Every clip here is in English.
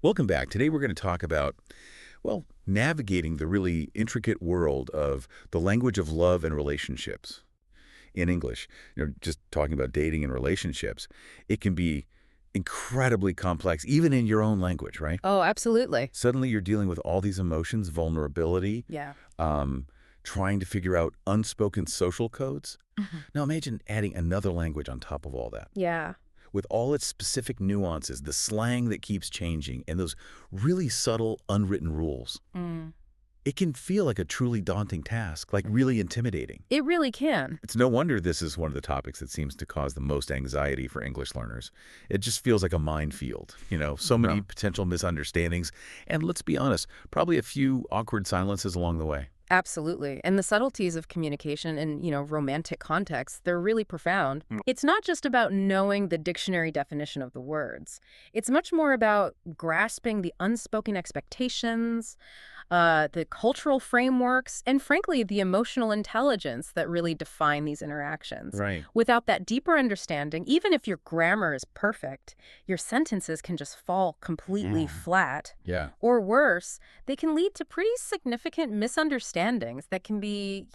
Welcome back. Today we're going to talk about, well, navigating the really intricate world of the language of love and relationships in English. Just talking about dating and relationships, it can be incredibly complex, even in your own language, right? Oh, absolutely. Suddenly you're dealing with all these emotions, vulnerability, Yeah. trying to figure out unspoken social codes. hmm Now imagine adding another language on top of all that, Yeah. with all its specific nuances, the slang that keeps changing, and those really subtle, unwritten rules. Mm. It can feel like a truly daunting task, like really intimidating. It really can. It's no wonder this is one of the topics that seems to cause the most anxiety for English learners. It just feels like a minefield, so many potential misunderstandings, and let's be honest, probably a few awkward silences along the way. Absolutely. And the subtleties of communication in, romantic contexts, they're really profound. It's not just about knowing the dictionary definition of the words. It's much more about grasping the unspoken expectations, the cultural frameworks, and frankly, the emotional intelligence that really define these interactions. Right. Without that deeper understanding, even if your grammar is perfect, your sentences can just fall completely flat. Yeah. Or worse, they can lead to pretty significant misunderstandings that can be,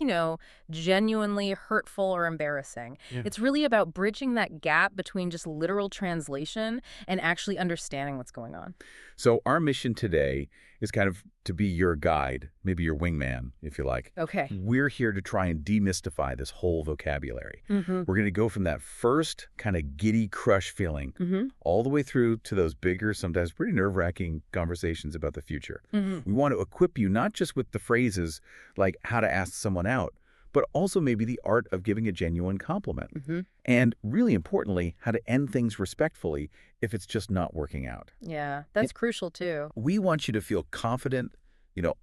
genuinely hurtful or embarrassing. Yeah. It's really about bridging that gap between just literal translation and actually understanding what's going on. So our mission today is kind of to be your guide, maybe your wingman, if you like. Okay. We're here to try and demystify this whole vocabulary. Mm-hmm. We're going to go from that first kind of giddy crush feeling Mm-hmm. all the way through to those bigger, sometimes pretty nerve-wracking conversations about the future. Mm-hmm. We want to equip you not just with the phrases like how to ask someone out, but also maybe the art of giving a genuine compliment. Mm-hmm. And really importantly, how to end things respectfully if it's just not working out. Yeah, that's crucial too. We want you to feel confident,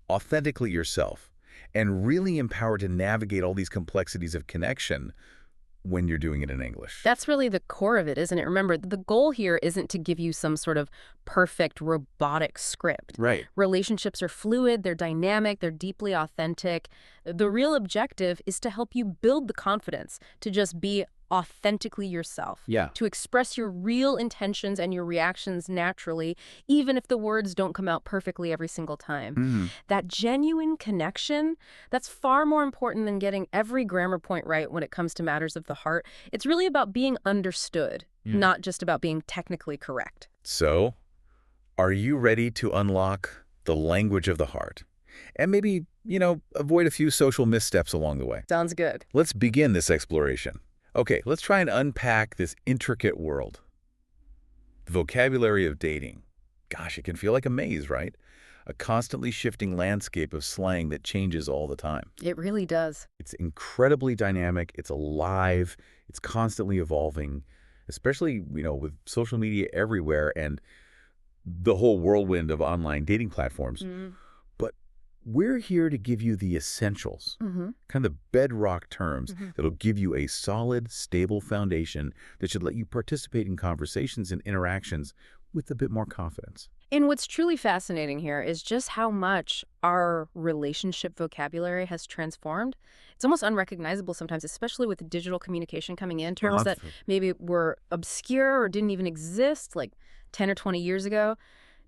authentically yourself, and really empowered to navigate all these complexities of connection when you're doing it in English. That's really the core of it, isn't it? Remember, the goal here isn't to give you some sort of perfect robotic script. Right. Relationships are fluid, they're dynamic, they're deeply authentic. The real objective is to help you build the confidence to just be authentically yourself. Yeah. To express your real intentions and your reactions naturally, even if the words don't come out perfectly every single time. Mhm. That genuine connection, that's far more important than getting every grammar point right when it comes to matters of the heart. It's really about being understood, not just about being technically correct. So, are you ready to unlock the language of the heart? And maybe, avoid a few social missteps along the way. Sounds good. Let's begin this exploration. Okay, let's try and unpack this intricate world. The vocabulary of dating. Gosh, it can feel like a maze, right? A constantly shifting landscape of slang that changes all the time. It really does. It's incredibly dynamic, it's alive, it's constantly evolving, especially, with social media everywhere and the whole whirlwind of online dating platforms. But we're here to give you the essentials, kind of the bedrock terms that'll give you a solid, stable foundation that should let you participate in conversations and interactions with a bit more confidence. And what's truly fascinating here is just how much our relationship vocabulary has transformed. It's almost unrecognizable sometimes, especially with digital communication coming in, terms that maybe were obscure or didn't even exist like 10 or 20 years ago.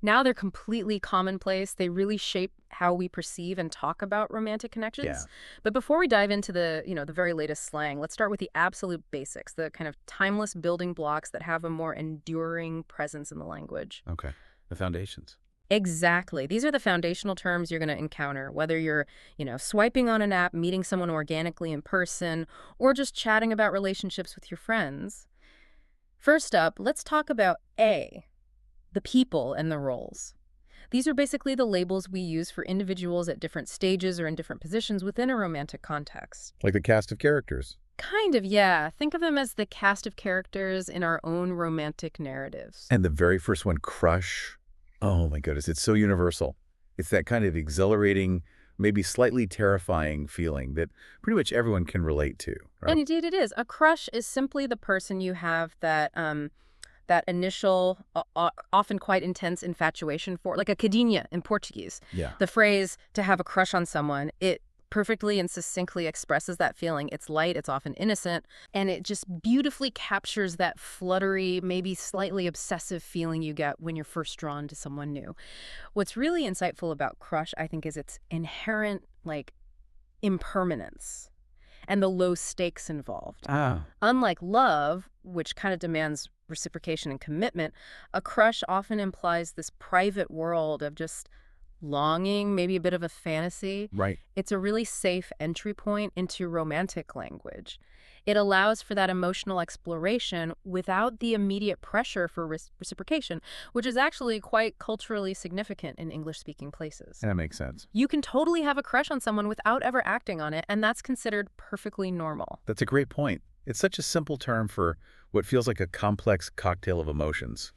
Now they're completely commonplace. They really shape how we perceive and talk about romantic connections. Yeah. But before we dive into the very latest slang, let's start with the absolute basics, the kind of timeless building blocks that have a more enduring presence in the language. Okay, the foundations. Exactly. These are the foundational terms you're going to encounter, whether you're, swiping on an app, meeting someone organically in person, or just chatting about relationships with your friends. First up, let's talk about A, the people and the roles. These are basically the labels we use for individuals at different stages or in different positions within a romantic context. Like the cast of characters. Kind of, yeah. Think of them as the cast of characters in our own romantic narratives. And the very first one, crush. Oh my goodness, it's so universal. It's that kind of exhilarating, maybe slightly terrifying feeling that pretty much everyone can relate to, right? And indeed it is. A crush is simply the person you have that initial, often quite intense infatuation for, like a cadinha in Portuguese. Yeah. The phrase, to have a crush on someone, it perfectly and succinctly expresses that feeling. It's light, it's often innocent, and it just beautifully captures that fluttery, maybe slightly obsessive feeling you get when you're first drawn to someone new. What's really insightful about crush, I think, is its inherent, impermanence and the low stakes involved. Ah, Unlike love, which kind of demands reciprocation and commitment, a crush often implies this private world of just longing, maybe a bit of a fantasy. right. It's a really safe entry point into romantic language. It allows for that emotional exploration without the immediate pressure for reciprocation, which is actually quite culturally significant in English-speaking places. That makes sense. You can totally have a crush on someone without ever acting on it, and that's considered perfectly normal. That's a great point. It's such a simple term for what feels like a complex cocktail of emotions.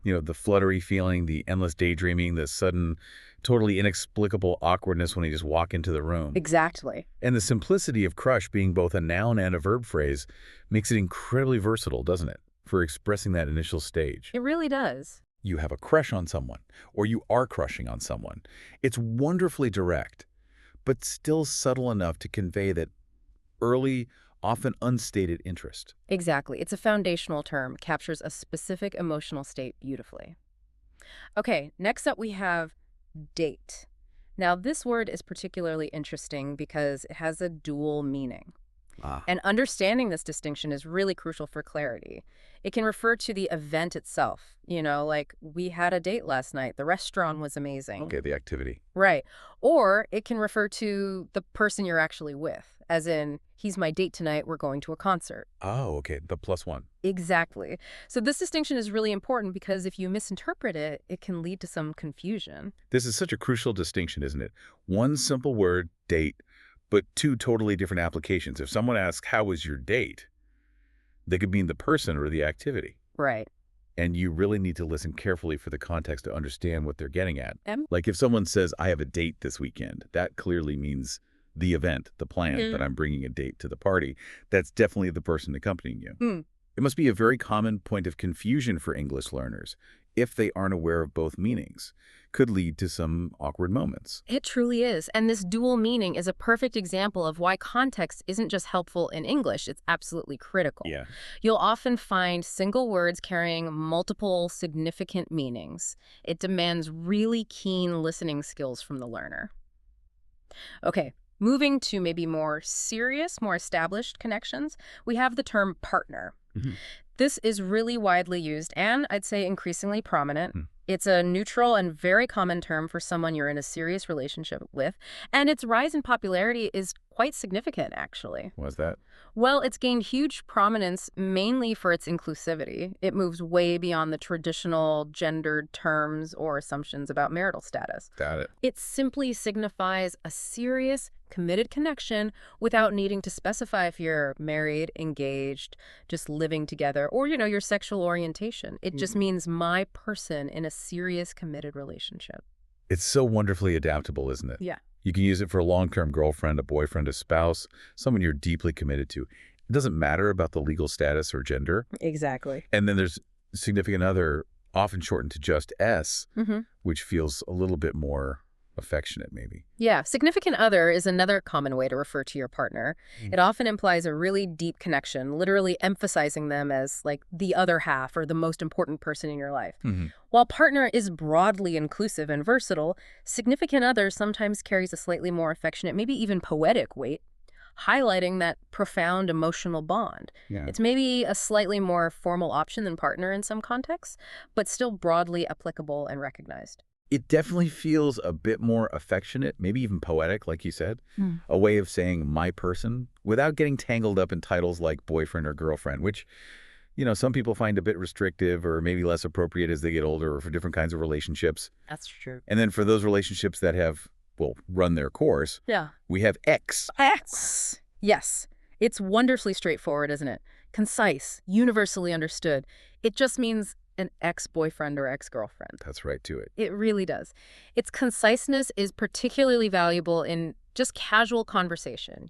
The fluttery feeling, the endless daydreaming, the sudden, totally inexplicable awkwardness when you just walk into the room. Exactly. And the simplicity of crush being both a noun and a verb phrase makes it incredibly versatile, doesn't it, for expressing that initial stage. It really does. You have a crush on someone, or you are crushing on someone. It's wonderfully direct, but still subtle enough to convey that early, often unstated interest. Exactly. It's a foundational term, captures a specific emotional state beautifully. Okay, next up we have date. Now, this word is particularly interesting because it has a dual meaning. Ah, And understanding this distinction is really crucial for clarity. It can refer to the event itself. Like, we had a date last night. The restaurant was amazing. okay, the activity. Right. Or it can refer to the person you're actually with, as in, he's my date tonight, we're going to a concert. Oh, okay, the +1. Exactly. So this distinction is really important because if you misinterpret it, it can lead to some confusion. This is such a crucial distinction, isn't it? One simple word, date, but two totally different applications. If someone asks, how was your date? They could mean the person or the activity. Right. And you really need to listen carefully for the context to understand what they're getting at. Em? Like if someone says, I have a date this weekend, that clearly means the event, the plan, that I'm bringing a date to the party. That's definitely the person accompanying you. Mm. It must be a very common point of confusion for English learners if they aren't aware of both meanings. Could lead to some awkward moments. It truly is. And this dual meaning is a perfect example of why context isn't just helpful in English, it's absolutely critical. Yeah. You'll often find single words carrying multiple significant meanings. It demands really keen listening skills from the learner. Okay, moving to maybe more serious, more established connections, we have the term partner. Mhm. This is really widely used and I'd say increasingly prominent. It's a neutral and very common term for someone you're in a serious relationship with, and its rise in popularity is quite significant, actually. Was that? Well, it's gained huge prominence mainly for its inclusivity. It moves way beyond the traditional gendered terms or assumptions about marital status. Got it. It simply signifies a serious, committed connection without needing to specify if you're married, engaged, just living together, or, your sexual orientation. It just means my person in a serious, committed relationship. It's so wonderfully adaptable, isn't it? Yeah. You can use it for a long-term girlfriend, a boyfriend, a spouse, someone you're deeply committed to. It doesn't matter about the legal status or gender. Exactly. And then there's significant other, often shortened to just S, which feels a little bit more affectionate, maybe. Yeah, significant other is another common way to refer to your partner. It often implies a really deep connection, literally emphasizing them as like the other half or the most important person in your life. While partner is broadly inclusive and versatile, significant other sometimes carries a slightly more affectionate, maybe even poetic weight, highlighting that profound emotional bond. Yeah. It's maybe a slightly more formal option than partner in some contexts, but still broadly applicable and recognized. It definitely feels a bit more affectionate, maybe even poetic, like you said. A way of saying my person without getting tangled up in titles like boyfriend or girlfriend, which, some people find a bit restrictive or maybe less appropriate as they get older or for different kinds of relationships. That's true. And then for those relationships that have, run their course, we have X. X. Yes. It's wonderfully straightforward, isn't it? Concise, universally understood. It just means an ex-boyfriend or ex-girlfriend. That's right to it. It really does. Its conciseness is particularly valuable in just casual conversation,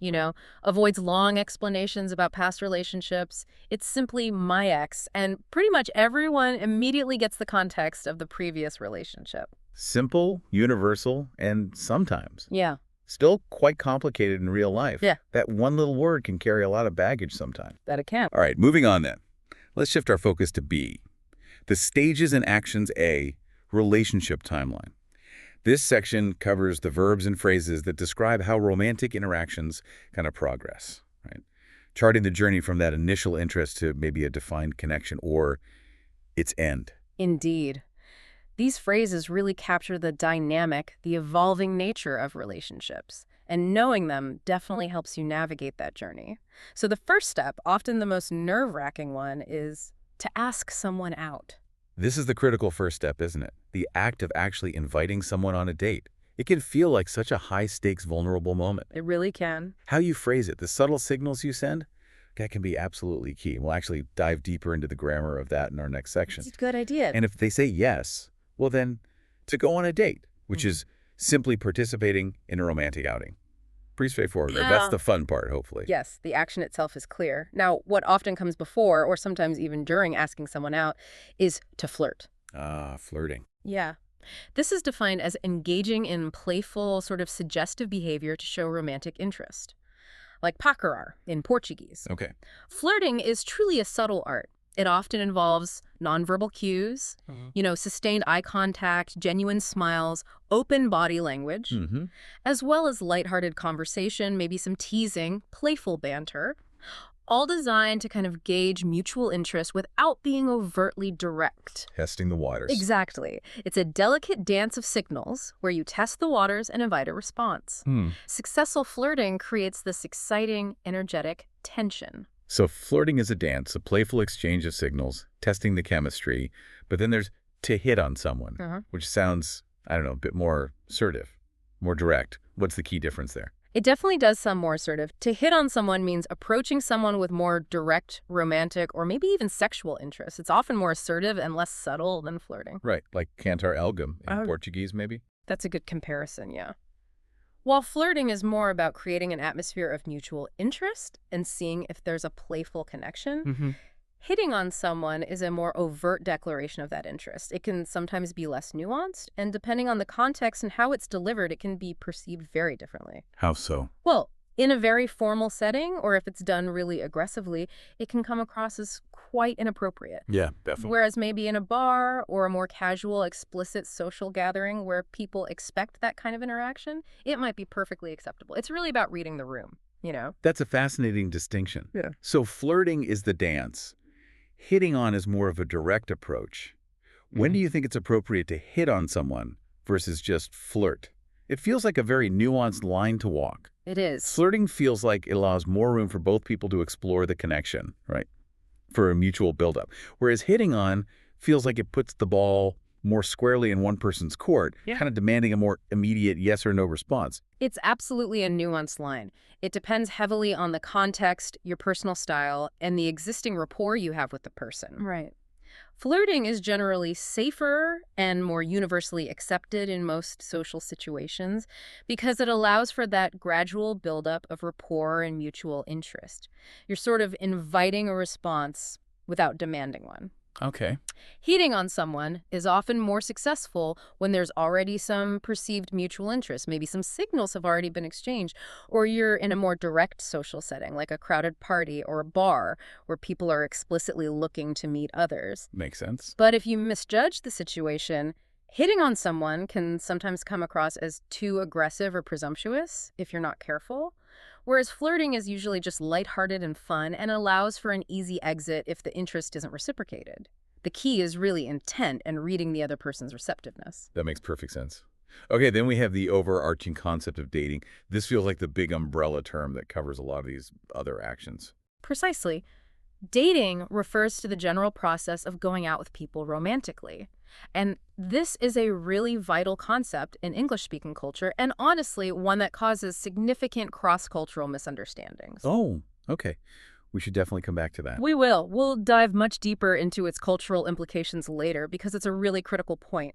avoids long explanations about past relationships. It's simply my ex, and pretty much everyone immediately gets the context of the previous relationship. Simple, universal, and sometimes Yeah. still quite complicated in real life. Yeah. That one little word can carry a lot of baggage sometimes. That it can. All right, moving on then. Let's shift our focus to B. The stages and actions A, relationship timeline. This section covers the verbs and phrases that describe how romantic interactions kind of progress, right? Charting the journey from that initial interest to maybe a defined connection or its end. Indeed. These phrases really capture the dynamic, the evolving nature of relationships, and knowing them definitely helps you navigate that journey. So the first step, often the most nerve-wracking one, is to ask someone out. This is the critical first step, isn't it? The act of actually inviting someone on a date. It can feel like such a high-stakes, vulnerable moment. It really can. How you phrase it, the subtle signals you send, that can be absolutely key. We'll actually dive deeper into the grammar of that in our next section. It's a good idea. And if they say yes, well then, to go on a date, which is simply participating in a romantic outing. Pretty straightforward, right? That's the fun part, hopefully. Yes, the action itself is clear. Now, what often comes before, or sometimes even during asking someone out, is to flirt. Ah, flirting. Yeah. This is defined as engaging in playful, sort of suggestive behavior to show romantic interest. Like paquerar in Portuguese. Okay. Flirting is truly a subtle art. It often involves nonverbal cues, sustained eye contact, genuine smiles, open body language, as well as lighthearted conversation, maybe some teasing, playful banter, all designed to kind of gauge mutual interest without being overtly direct. Testing the waters. Exactly. It's a delicate dance of signals where you test the waters and invite a response. Successful flirting creates this exciting, energetic tension. So flirting is a dance, a playful exchange of signals, testing the chemistry, but then there's to hit on someone, which sounds, I don't know, a bit more assertive, more direct. What's the key difference there? It definitely does sound more assertive. To hit on someone means approaching someone with more direct, romantic, or maybe even sexual interest. It's often more assertive and less subtle than flirting. Right, like cantar algum in Portuguese, maybe? That's a good comparison, yeah. While flirting is more about creating an atmosphere of mutual interest and seeing if there's a playful connection, hitting on someone is a more overt declaration of that interest. It can sometimes be less nuanced, and depending on the context and how it's delivered, it can be perceived very differently. How so? Well, in a very formal setting, or if it's done really aggressively, it can come across as quite inappropriate. Yeah, definitely. Whereas maybe in a bar or a more casual, explicit social gathering where people expect that kind of interaction, it might be perfectly acceptable. It's really about reading the room, That's a fascinating distinction. Yeah. So flirting is the dance. Hitting on is more of a direct approach. When do you think it's appropriate to hit on someone versus just flirt? It feels like a very nuanced line to walk. It is. Flirting feels like it allows more room for both people to explore the connection, right? For a mutual buildup. Whereas hitting on feels like it puts the ball more squarely in one person's court, kind of demanding a more immediate yes or no response. It's absolutely a nuanced line. It depends heavily on the context, your personal style, and the existing rapport you have with the person. Right. Flirting is generally safer and more universally accepted in most social situations because it allows for that gradual buildup of rapport and mutual interest. You're sort of inviting a response without demanding one. Okay. Hitting on someone is often more successful when there's already some perceived mutual interest. Maybe some signals have already been exchanged, or you're in a more direct social setting, like a crowded party or a bar, where people are explicitly looking to meet others. Makes sense. But if you misjudge the situation, hitting on someone can sometimes come across as too aggressive or presumptuous if you're not careful. Whereas flirting is usually just lighthearted and fun and allows for an easy exit if the interest isn't reciprocated. The key is really intent and reading the other person's receptiveness. That makes perfect sense. Okay, then we have the overarching concept of dating. This feels like the big umbrella term that covers a lot of these other actions. Precisely. Dating refers to the general process of going out with people romantically. And this is a really vital concept in English-speaking culture, and honestly, one that causes significant cross-cultural misunderstandings. Oh, okay. We should definitely come back to that. We will. We'll dive much deeper into its cultural implications later because it's a really critical point.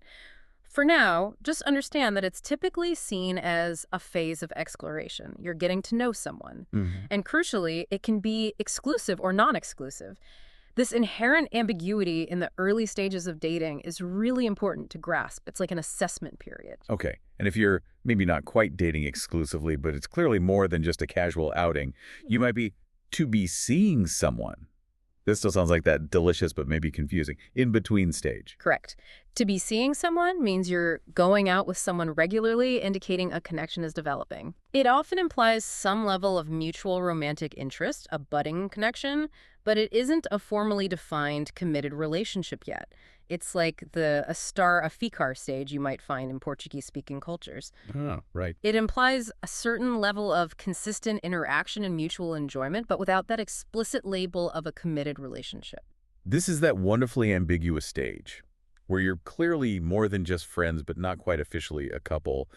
For now, just understand that it's typically seen as a phase of exploration. You're getting to know someone. And crucially, it can be exclusive or non-exclusive. This inherent ambiguity in the early stages of dating is really important to grasp. It's like an assessment period. Okay. And if you're maybe not quite dating exclusively, but it's clearly more than just a casual outing, you might be to be seeing someone. This still sounds like that delicious but maybe confusing in-between stage. Correct. To be seeing someone means you're going out with someone regularly, indicating a connection is developing. It often implies some level of mutual romantic interest, a budding connection, but it isn't a formally defined, committed relationship yet. It's like a estar a ficar stage you might find in Portuguese-speaking cultures. Oh, right. It implies a certain level of consistent interaction and mutual enjoyment, but without that explicit label of a committed relationship. This is that wonderfully ambiguous stage where you're clearly more than just friends, but not quite officially a couple.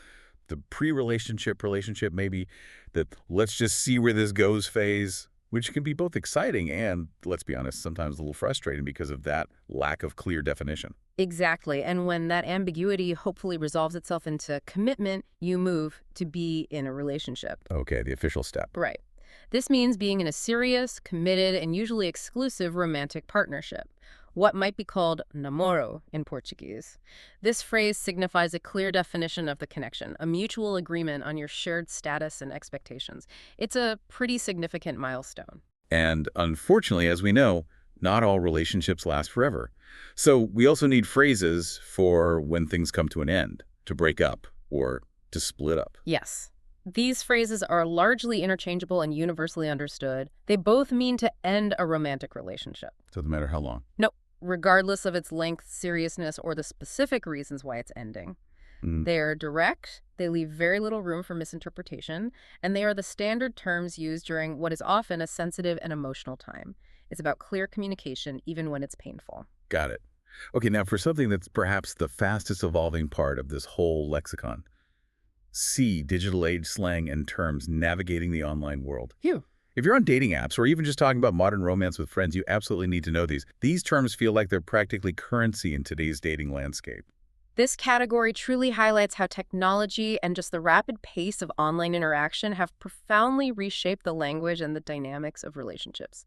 The pre-relationship relationship, maybe, that let's just see where this goes phase, which can be both exciting and, let's be honest, sometimes a little frustrating because of that lack of clear definition. Exactly. And when that ambiguity hopefully resolves itself into commitment, you move to be in a relationship. Okay, the official step. Right. This means being in a serious, committed, and usually exclusive romantic partnership, what might be called namoro in Portuguese. This phrase signifies a clear definition of the connection, a mutual agreement on your shared status and expectations. It's a pretty significant milestone. And unfortunately, as we know, not all relationships last forever. So we also need phrases for when things come to an end, to break up, or to split up. Yes. These phrases are largely interchangeable and universally understood. They both mean to end a romantic relationship. Doesn't matter how long. No, regardless of its length, seriousness, or the specific reasons why it's ending. They are direct, they leave very little room for misinterpretation, and they are the standard terms used during what is often a sensitive and emotional time. It's about clear communication, even when it's painful. Got it. Okay, now for something that's perhaps the fastest evolving part of this whole lexicon. C, digital age slang and terms navigating the online world. Phew. If you're on dating apps or even just talking about modern romance with friends, you absolutely need to know these. These terms feel like they're practically currency in today's dating landscape. This category truly highlights how technology and just the rapid pace of online interaction have profoundly reshaped the language and the dynamics of relationships.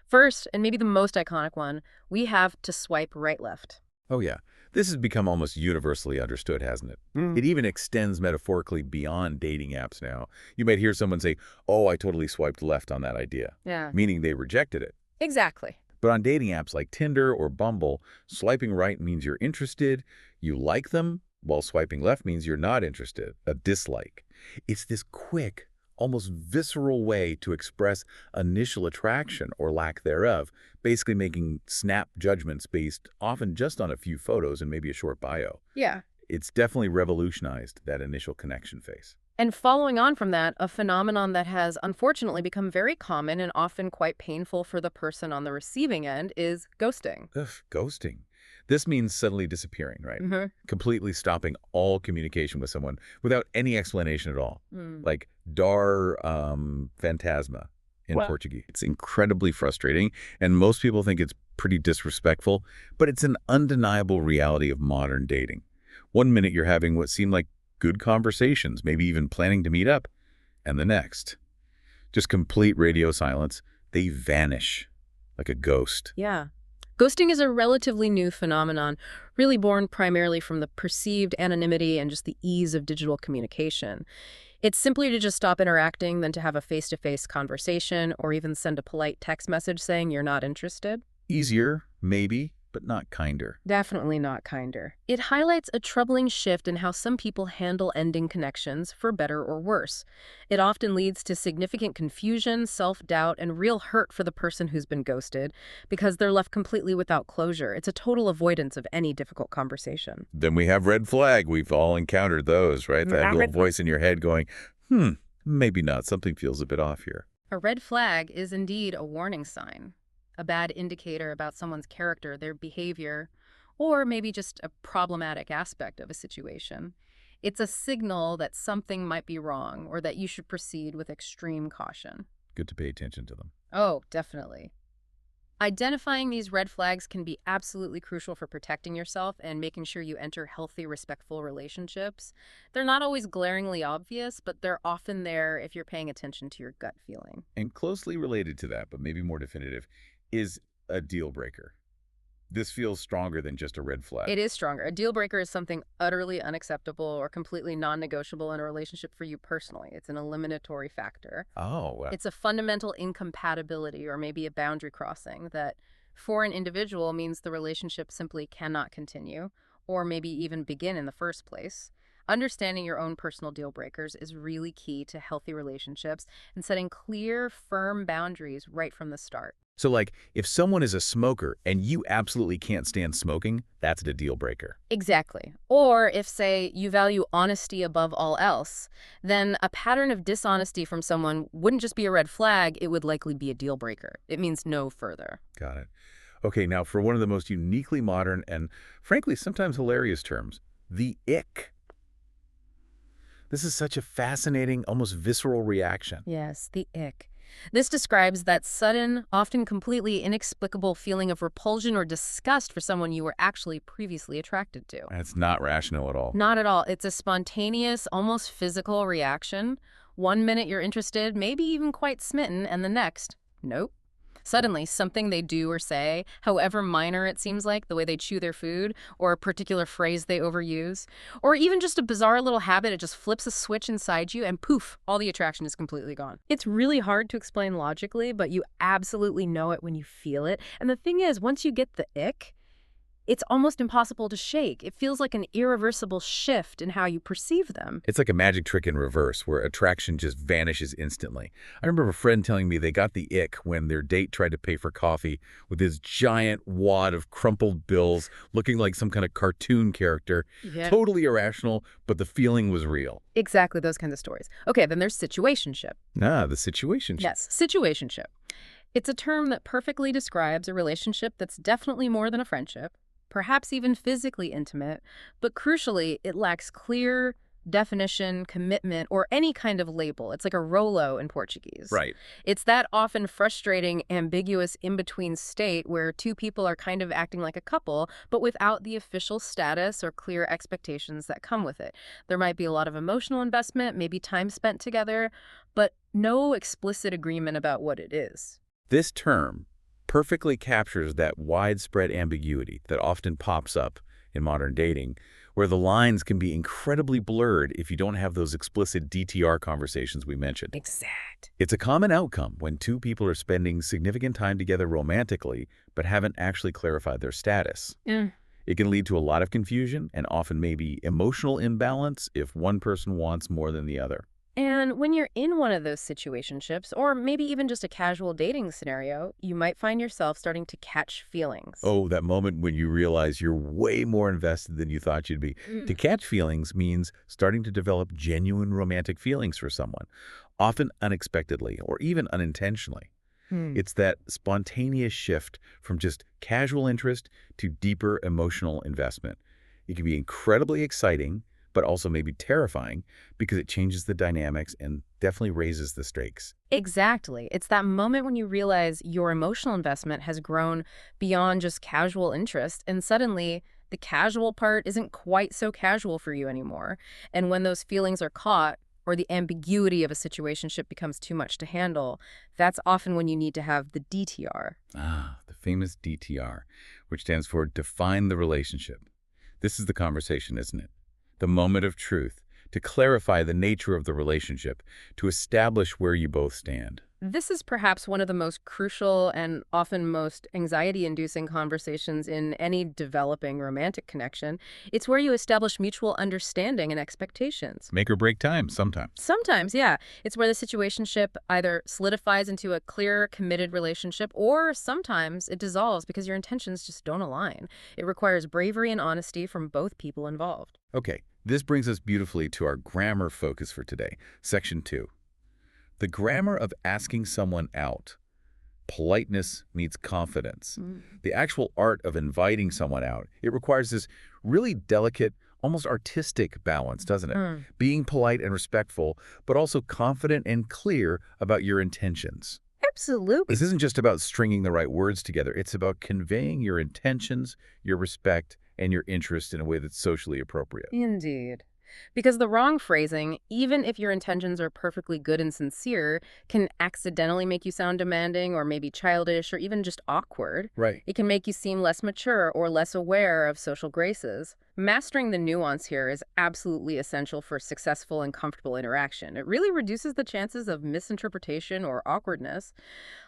First, and maybe the most iconic one, we have to swipe right-left. Oh yeah, this has become almost universally understood, hasn't it? It even extends metaphorically beyond dating apps now. You might hear someone say, oh, I totally swiped left on that idea, Yeah. meaning they rejected it. Exactly. But on dating apps like Tinder or Bumble, swiping right means you're interested, you like them, while swiping left means you're not interested, a dislike. It's this quick, almost visceral way to express initial attraction or lack thereof, basically making snap judgments based often just on a few photos and maybe a short bio. Yeah. It's definitely revolutionized that initial connection phase. And following on from that, a phenomenon that has unfortunately become very common and often quite painful for the person on the receiving end is ghosting. Ugh, ghosting. This means suddenly disappearing, right? Mm-hmm. Completely stopping all communication with someone without any explanation at all. Like dar fantasma in Portuguese. It's incredibly frustrating, and most people think it's pretty disrespectful, but it's an undeniable reality of modern dating. One minute you're having what seem like good conversations, maybe even planning to meet up, and the next, just complete radio silence. They vanish like a ghost. Yeah. Ghosting is a relatively new phenomenon, really born primarily from the perceived anonymity and just the ease of digital communication. It's simpler to just stop interacting than to have a face-to-face conversation or even send a polite text message saying you're not interested. Easier, maybe, but not kinder. Definitely not kinder. It highlights a troubling shift in how some people handle ending connections, for better or worse. It often leads to significant confusion, self-doubt, and real hurt for the person who's been ghosted because they're left completely without closure. It's a total avoidance of any difficult conversation. Then we have red flag. We've all encountered those, right? That little voice in your head going, maybe not. Something feels a bit off here. A red flag is indeed a warning sign, a bad indicator about someone's character, their behavior, or maybe just a problematic aspect of a situation. It's a signal that something might be wrong or that you should proceed with extreme caution. Good to pay attention to them. Oh, definitely. Identifying these red flags can be absolutely crucial for protecting yourself and making sure you enter healthy, respectful relationships. They're not always glaringly obvious, but they're often there if you're paying attention to your gut feeling. And closely related to that, but maybe more definitive, is a deal breaker? This feels stronger than just a red flag. It is stronger. A deal breaker is something utterly unacceptable or completely non-negotiable in a relationship for you personally. It's an eliminatory factor. Oh, well, It's a fundamental incompatibility or maybe a boundary crossing that for an individual means the relationship simply cannot continue or maybe even begin in the first place. Understanding your own personal deal breakers is really key to healthy relationships and setting clear, firm boundaries right from the start. so like if someone is a smoker and you absolutely can't stand smoking, that's a deal breaker. Exactly. Or if, say, you value honesty above all else, then a pattern of dishonesty from someone wouldn't just be a red flag, it would likely be a deal breaker. It means no further. Got it. Okay, now for one of the most uniquely modern and frankly sometimes hilarious terms, the ick. This is such a fascinating, almost visceral reaction. Yes, the ick. This describes that sudden, often completely inexplicable feeling of repulsion or disgust for someone you were actually previously attracted to. That's not rational at all. Not at all. It's a spontaneous, almost physical reaction. One minute you're interested, maybe even quite smitten, and the next, nope. Suddenly, something they do or say, however minor it seems like, the way they chew their food, or a particular phrase they overuse, or even just a bizarre little habit, it just flips a switch inside you and poof, all the attraction is completely gone. It's really hard to explain logically, but you absolutely know it when you feel it. And the thing is, once you get the ick, it's almost impossible to shake. It feels like an irreversible shift in how you perceive them. It's like a magic trick in reverse where attraction just vanishes instantly. I remember a friend telling me they got the ick when their date tried to pay for coffee with this giant wad of crumpled bills looking like some kind of cartoon character. Yeah. Totally irrational, but the feeling was real. Exactly those kinds of stories. Okay, then there's situationship. Ah, the situation. Yes, situationship. It's a term that perfectly describes a relationship that's definitely more than a friendship, perhaps even physically intimate, but crucially, it lacks clear definition, commitment, or any kind of label. It's like a rolo in Portuguese. Right. It's that often frustrating, ambiguous in-between state where two people are kind of acting like a couple, but without the official status or clear expectations that come with it. There might be a lot of emotional investment, maybe time spent together, but no explicit agreement about what it is. This term perfectly captures that widespread ambiguity that often pops up in modern dating, where the lines can be incredibly blurred if you don't have those explicit DTR conversations we mentioned. Exact. It's a common outcome when two people are spending significant time together romantically but haven't actually clarified their status. It can lead to a lot of confusion and often maybe emotional imbalance if one person wants more than the other. And when you're in one of those situationships, or maybe even just a casual dating scenario, you might find yourself starting to catch feelings. Oh, that moment when you realize you're way more invested than you thought you'd be. To catch feelings means starting to develop genuine romantic feelings for someone, often unexpectedly or even unintentionally. It's that spontaneous shift from just casual interest to deeper emotional investment. It can be incredibly exciting, but also maybe terrifying because it changes the dynamics and definitely raises the stakes. Exactly. It's that moment when you realize your emotional investment has grown beyond just casual interest, and suddenly the casual part isn't quite so casual for you anymore. And when those feelings are caught, or the ambiguity of a situationship becomes too much to handle, that's often when you need to have the DTR. Ah, the famous DTR, which stands for Define the Relationship. This is the conversation, isn't it? The moment of truth, to clarify the nature of the relationship, to establish where you both stand. This is perhaps one of the most crucial and often most anxiety-inducing conversations in any developing romantic connection. It's where you establish mutual understanding and expectations. Make or break time sometimes. Sometimes, yeah. It's where the situationship either solidifies into a clear, committed relationship, or sometimes it dissolves because your intentions just don't align. It requires bravery and honesty from both people involved. Okay, this brings us beautifully to our grammar focus for today, Section 2. The grammar of asking someone out. Politeness meets confidence. The actual art of inviting someone out, it requires this really delicate, almost artistic balance, doesn't it? Being polite and respectful, but also confident and clear about your intentions. Absolutely. This isn't just about stringing the right words together. It's about conveying your intentions, your respect, and your interest in a way that's socially appropriate. Indeed. Because the wrong phrasing, even if your intentions are perfectly good and sincere, can accidentally make you sound demanding or maybe childish or even just awkward. Right. It can make you seem less mature or less aware of social graces. Mastering the nuance here is absolutely essential for successful and comfortable interaction. It really reduces the chances of misinterpretation or awkwardness.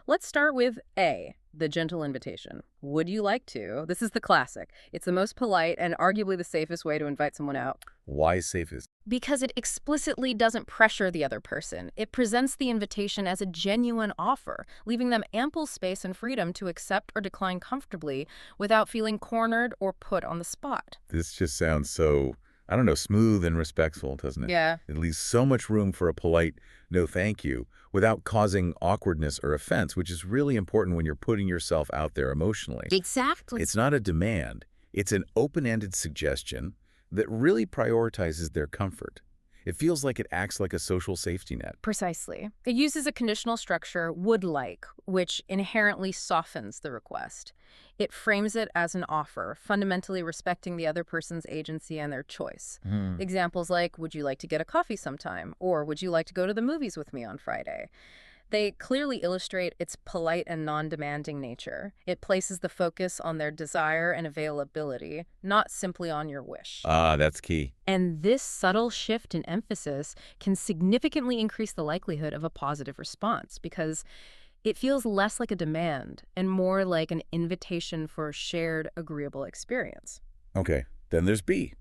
Let's start with A, the gentle invitation. Would you like to? This is the classic. It's the most polite and arguably the safest way to invite someone out. Why safest? Because it explicitly doesn't pressure the other person. It presents the invitation as a genuine offer, leaving them ample space and freedom to accept or decline comfortably without feeling cornered or put on the spot. This just sounds so, I don't know, smooth and respectful, doesn't it? Yeah. It leaves so much room for a polite no thank you without causing awkwardness or offense, which is really important when you're putting yourself out there emotionally. Exactly. It's not a demand. It's an open-ended suggestion that really prioritizes their comfort. It feels like it acts like a social safety net. Precisely. It uses a conditional structure, would like, which inherently softens the request. It frames it as an offer, fundamentally respecting the other person's agency and their choice. Examples like, would you like to get a coffee sometime? Or would you like to go to the movies with me on Friday? They clearly illustrate its polite and non-demanding nature. It places the focus on their desire and availability, not simply on your wish. Ah, that's key. And this subtle shift in emphasis can significantly increase the likelihood of a positive response because it feels less like a demand and more like an invitation for a shared, agreeable experience. Okay, then there's B,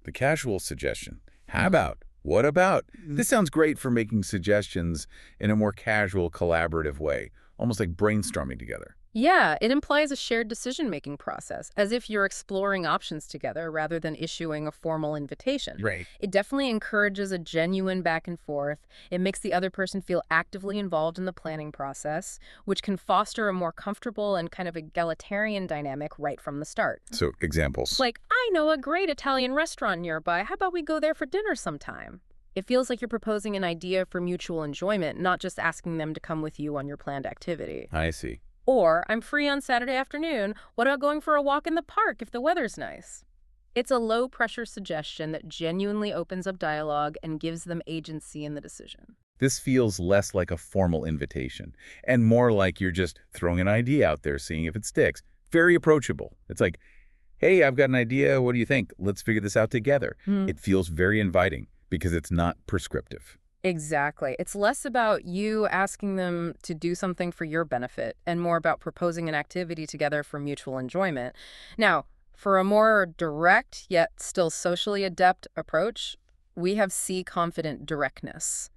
the casual suggestion. How about? What about? This sounds great for making suggestions in a more casual, collaborative way, almost like brainstorming together. Yeah, it implies a shared decision-making process, as if you're exploring options together rather than issuing a formal invitation. Right. It definitely encourages a genuine back and forth. It makes the other person feel actively involved in the planning process, which can foster a more comfortable and kind of egalitarian dynamic right from the start. So, examples. Like, I know a great Italian restaurant nearby. How about we go there for dinner sometime? It feels like you're proposing an idea for mutual enjoyment, not just asking them to come with you on your planned activity. I see. Or, I'm free on Saturday afternoon. What about going for a walk in the park if the weather's nice? It's a low-pressure suggestion that genuinely opens up dialogue and gives them agency in the decision. This feels less like a formal invitation and more like you're just throwing an idea out there, seeing if it sticks. Very approachable. It's like, hey, I've got an idea. What do you think? Let's figure this out together. It feels very inviting because it's not prescriptive. Exactly. It's less about you asking them to do something for your benefit and more about proposing an activity together for mutual enjoyment. Now, for a more direct yet still socially adept approach, we have C, confident directness.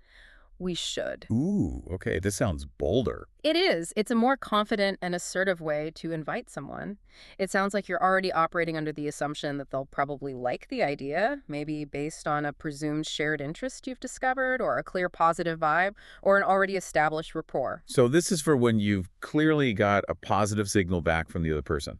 We should. Ooh, okay. This sounds bolder. It is. It's a more confident and assertive way to invite someone. It sounds like you're already operating under the assumption that they'll probably like the idea, maybe based on a presumed shared interest you've discovered, or a clear positive vibe, or an already established rapport. So this is for when you've clearly got a positive signal back from the other person.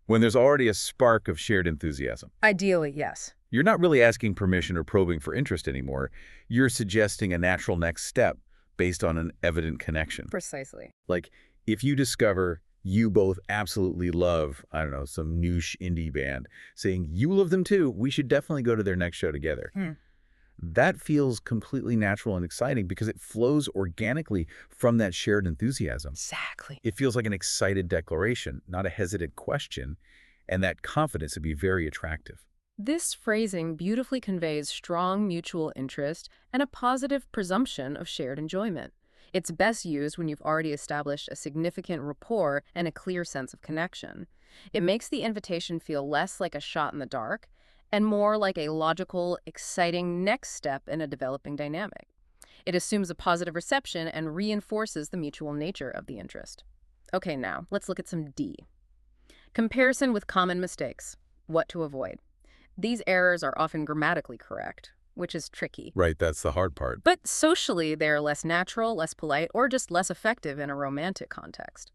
When there's already a spark of shared enthusiasm. Ideally, yes. You're not really asking permission or probing for interest anymore. You're suggesting a natural next step based on an evident connection. Precisely. Like, if you discover you both absolutely love, I don't know, some niche indie band, saying you love them too, we should definitely go to their next show together. That feels completely natural and exciting because it flows organically from that shared enthusiasm. Exactly. It feels like an excited declaration, not a hesitant question, and that confidence would be very attractive. This phrasing beautifully conveys strong mutual interest and a positive presumption of shared enjoyment. It's best used when you've already established a significant rapport and a clear sense of connection. It makes the invitation feel less like a shot in the dark and more like a logical, exciting next step in a developing dynamic. It assumes a positive reception and reinforces the mutual nature of the interest. Okay, now, let's look at some D. Comparison with common mistakes. What to avoid. These errors are often grammatically correct, which is tricky. Right, that's the hard part. But socially, they're less natural, less polite, or just less effective in a romantic context.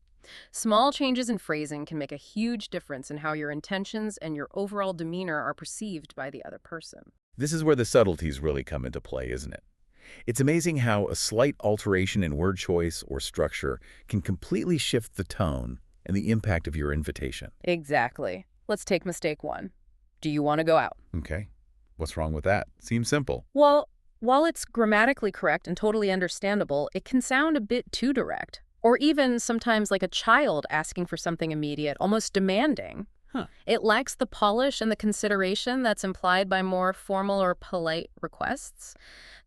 Small changes in phrasing can make a huge difference in how your intentions and your overall demeanor are perceived by the other person. This is where the subtleties really come into play, isn't it? It's amazing how a slight alteration in word choice or structure can completely shift the tone and the impact of your invitation. Exactly. Let's take mistake 1. Do you want to go out? Okay. What's wrong with that? Seems simple. Well, while it's grammatically correct and totally understandable, it can sound a bit too direct. Or even sometimes like a child asking for something immediate, almost demanding. Huh. It lacks the polish and the consideration that's implied by more formal or polite requests.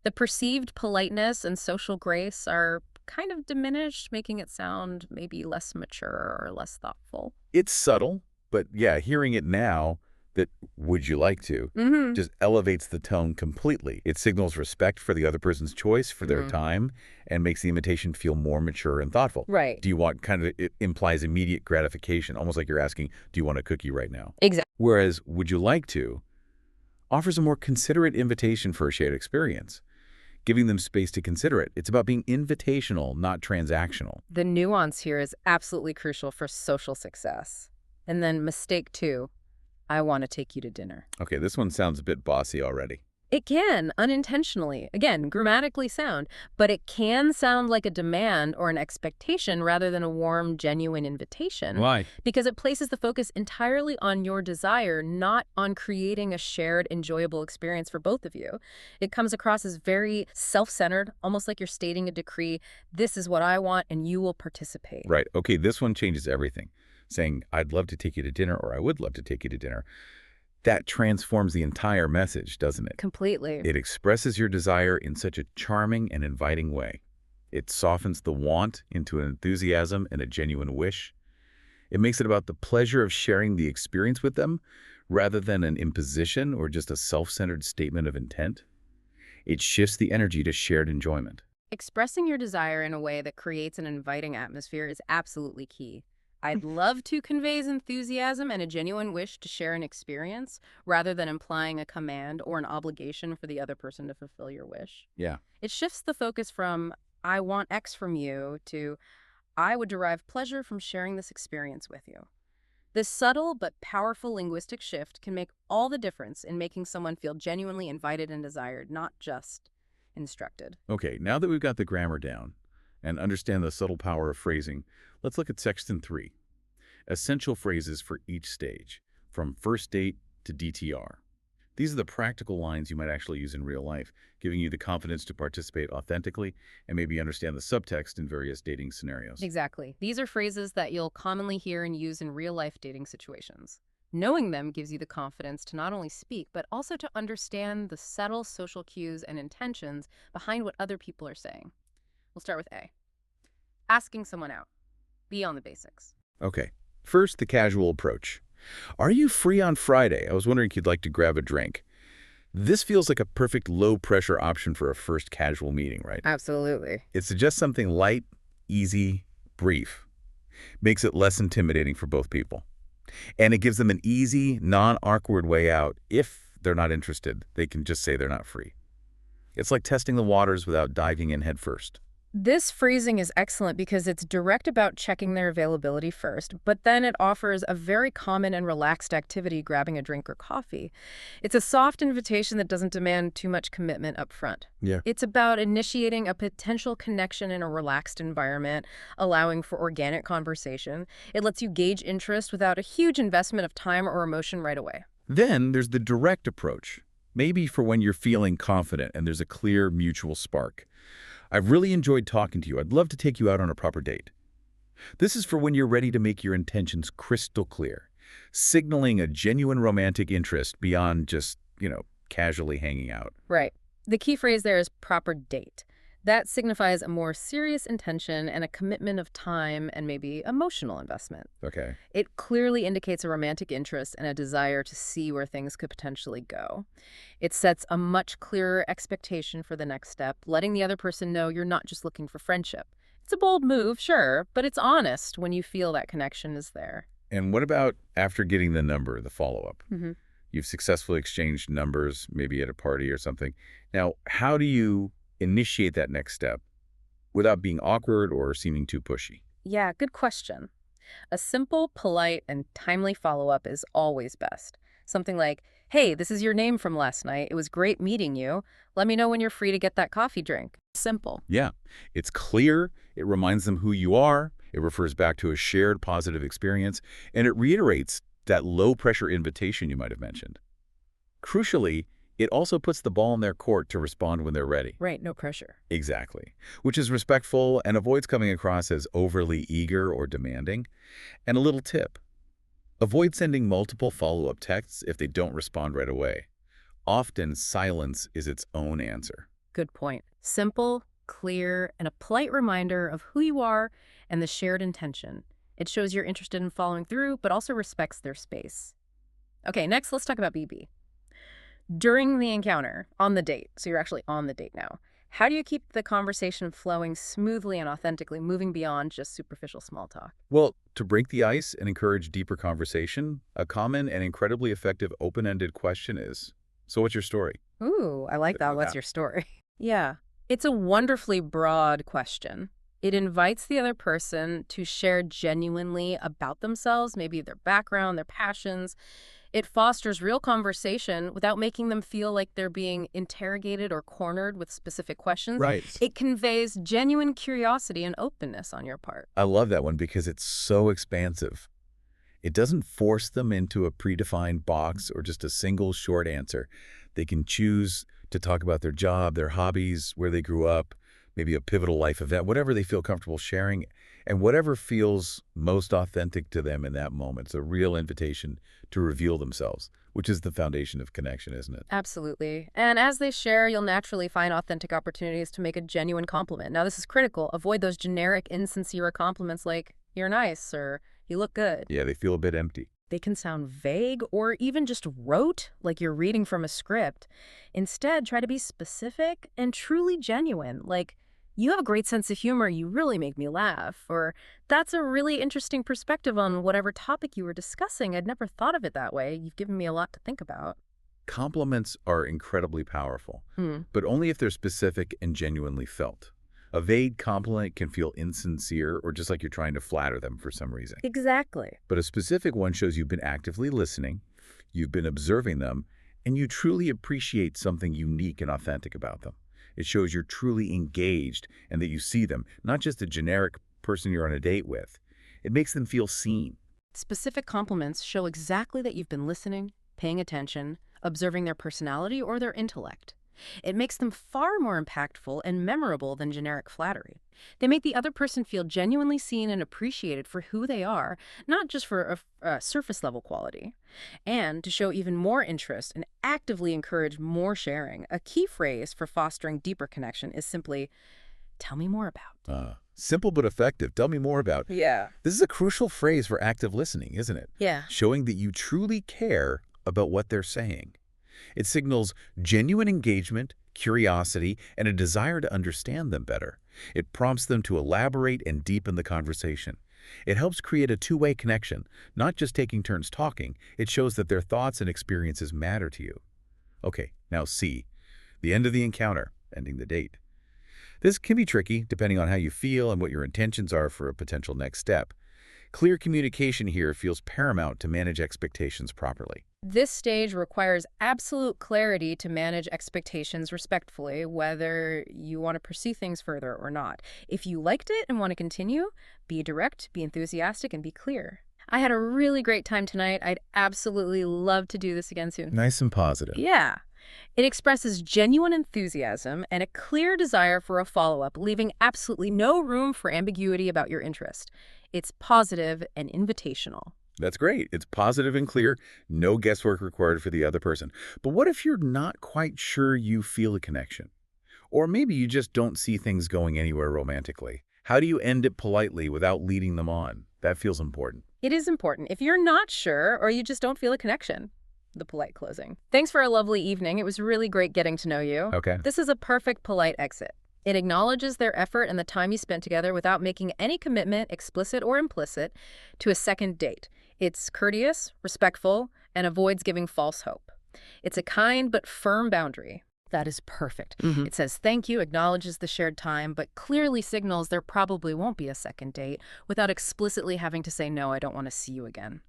The perceived politeness and social grace are kind of diminished, making it sound maybe less mature or less thoughtful. It's subtle, but yeah, hearing it now, that would you like to, just elevates the tone completely. It signals respect for the other person's choice, for their time, and makes the invitation feel more mature and thoughtful. Right. Do you want, it implies immediate gratification, almost like you're asking, do you want a cookie right now? Exactly. Whereas, would you like to, offers a more considerate invitation for a shared experience, giving them space to consider it. It's about being invitational, not transactional. The nuance here is absolutely crucial for social success. And then mistake 2. I want to take you to dinner. Okay, this one sounds a bit bossy already. It can, unintentionally, again, grammatically sound, but it can sound like a demand or an expectation rather than a warm, genuine invitation. Why? Because it places the focus entirely on your desire, not on creating a shared, enjoyable experience for both of you. It comes across as very self-centered, almost like you're stating a decree, this is what I want and you will participate. Right. Okay, this one changes everything. Saying, I'd love to take you to dinner, or I would love to take you to dinner. That transforms the entire message, doesn't it? Completely. It expresses your desire in such a charming and inviting way. It softens the want into an enthusiasm and a genuine wish. It makes it about the pleasure of sharing the experience with them, rather than an imposition or just a self-centered statement of intent. It shifts the energy to shared enjoyment. Expressing your desire in a way that creates an inviting atmosphere is absolutely key. I'd love to convey enthusiasm and a genuine wish to share an experience rather than implying a command or an obligation for the other person to fulfill your wish. Yeah. It shifts the focus from, I want X from you, to, I would derive pleasure from sharing this experience with you. This subtle but powerful linguistic shift can make all the difference in making someone feel genuinely invited and desired, not just instructed. Okay, now that we've got the grammar down and understand the subtle power of phrasing, let's look at Section 3. Essential phrases for each stage, from first date to DTR. These are the practical lines you might actually use in real life, giving you the confidence to participate authentically and maybe understand the subtext in various dating scenarios. Exactly. These are phrases that you'll commonly hear and use in real-life dating situations. Knowing them gives you the confidence to not only speak, but also to understand the subtle social cues and intentions behind what other people are saying. We'll start with A. Asking someone out. Be on the basics. Okay. First, the casual approach. Are you free on Friday? I was wondering if you'd like to grab a drink. This feels like a perfect low-pressure option for a first casual meeting, right? Absolutely. It suggests something light, easy, brief. Makes it less intimidating for both people. And it gives them an easy, non-awkward way out. If they're not interested, they can just say they're not free. It's like testing the waters without diving in head first. This phrasing is excellent because it's direct about checking their availability first, but then it offers a very common and relaxed activity, grabbing a drink or coffee. It's a soft invitation that doesn't demand too much commitment up front. Yeah. It's about initiating a potential connection in a relaxed environment, allowing for organic conversation. It lets you gauge interest without a huge investment of time or emotion right away. Then there's the direct approach, maybe for when you're feeling confident and there's a clear mutual spark. I've really enjoyed talking to you. I'd love to take you out on a proper date. This is for when you're ready to make your intentions crystal clear, signaling a genuine romantic interest beyond just, casually hanging out. Right. The key phrase there is proper date. That signifies a more serious intention and a commitment of time and maybe emotional investment. Okay. It clearly indicates a romantic interest and a desire to see where things could potentially go. It sets a much clearer expectation for the next step, letting the other person know you're not just looking for friendship. It's a bold move, sure, but it's honest when you feel that connection is there. And what about after getting the number, the follow-up? Mm-hmm. You've successfully exchanged numbers, maybe at a party or something. Now, how do you initiate that next step without being awkward or seeming too pushy? Yeah, good question. A simple, polite, and timely follow-up is always best. Something like, hey, this is your name from last night. It was great meeting you. Let me know when you're free to get that coffee drink. Simple. Yeah, it's clear. It reminds them who you are. It refers back to a shared positive experience, and it reiterates that low-pressure invitation you might have mentioned. Crucially, It also puts the ball in their court to respond when they're ready. Right, no pressure. Exactly. Which is respectful and avoids coming across as overly eager or demanding. And a little tip: avoid sending multiple follow-up texts if they don't respond right away. Often, silence is its own answer. Good point. Simple, clear, and a polite reminder of who you are and the shared intention. It shows you're interested in following through, but also respects their space. Okay, next let's talk about BB. During the encounter, on the date, so you're actually on the date now, how do you keep the conversation flowing smoothly and authentically, moving beyond just superficial small talk? Well, to break the ice and encourage deeper conversation, a common and incredibly effective open-ended question is, so what's your story? Ooh, I like that. What's your story? Yeah, it's a wonderfully broad question. It invites the other person to share genuinely about themselves, maybe their background, their passions. It fosters real conversation without making them feel like they're being interrogated or cornered with specific questions. Right. It conveys genuine curiosity and openness on your part. I love that one because it's so expansive. It doesn't force them into a predefined box or just a single short answer. They can choose to talk about their job, their hobbies, where they grew up, maybe a pivotal life event, whatever they feel comfortable sharing, and whatever feels most authentic to them in that moment. It's a real invitation to reveal themselves, which is the foundation of connection, isn't it? Absolutely. And as they share, you'll naturally find authentic opportunities to make a genuine compliment. Now, this is critical. Avoid those generic, insincere compliments like, you're nice, or you look good. Yeah, they feel a bit empty. They can sound vague or even just rote, like you're reading from a script. Instead, try to be specific and truly genuine, like, you have a great sense of humor, you really make me laugh, or that's a really interesting perspective on whatever topic you were discussing. I'd never thought of it that way. You've given me a lot to think about. Compliments are incredibly powerful, Hmm. but only if they're specific and genuinely felt. A vague compliment can feel insincere or just like you're trying to flatter them for some reason. Exactly. But a specific one shows you've been actively listening, you've been observing them, and you truly appreciate something unique and authentic about them. It shows you're truly engaged and that you see them, not just a generic person you're on a date with. It makes them feel seen. Specific compliments show exactly that you've been listening, paying attention, observing their personality or their intellect. It makes them far more impactful and memorable than generic flattery. They make the other person feel genuinely seen and appreciated for who they are, not just for a surface-level quality. And to show even more interest and actively encourage more sharing, a key phrase for fostering deeper connection is simply, tell me more about. Simple but effective. Tell me more about. Yeah. This is a crucial phrase for active listening, isn't it? Yeah. Showing that you truly care about what they're saying. It signals genuine engagement, curiosity, and a desire to understand them better. It prompts them to elaborate and deepen the conversation. It helps create a two-way connection, not just taking turns talking. It shows that their thoughts and experiences matter to you. Okay, now C, the end of the encounter, ending the date. This can be tricky depending on how you feel and what your intentions are for a potential next step. Clear communication here feels paramount to manage expectations properly. This stage requires absolute clarity to manage expectations respectfully, whether you want to pursue things further or not. If you liked it and want to continue, be direct, be enthusiastic, and be clear. I had a really great time tonight. I'd absolutely love to do this again soon. Nice and positive. Yeah. It expresses genuine enthusiasm and a clear desire for a follow-up, leaving absolutely no room for ambiguity about your interest. It's positive and invitational. That's great. It's positive and clear. No guesswork required for the other person. But what if you're not quite sure you feel a connection? Or maybe you just don't see things going anywhere romantically. How do you end it politely without leading them on? That feels important. It is important. If you're not sure or you just don't feel a connection, the polite closing. Thanks for a lovely evening. It was really great getting to know you. Okay. This is a perfect polite exit. It acknowledges their effort and the time you spent together without making any commitment, explicit or implicit, to a second date. It's courteous, respectful, and avoids giving false hope. It's a kind but firm boundary. That is perfect. It says thank you, acknowledges the shared time, but clearly signals there probably won't be a second date without explicitly having to say, no, I don't want to see you again.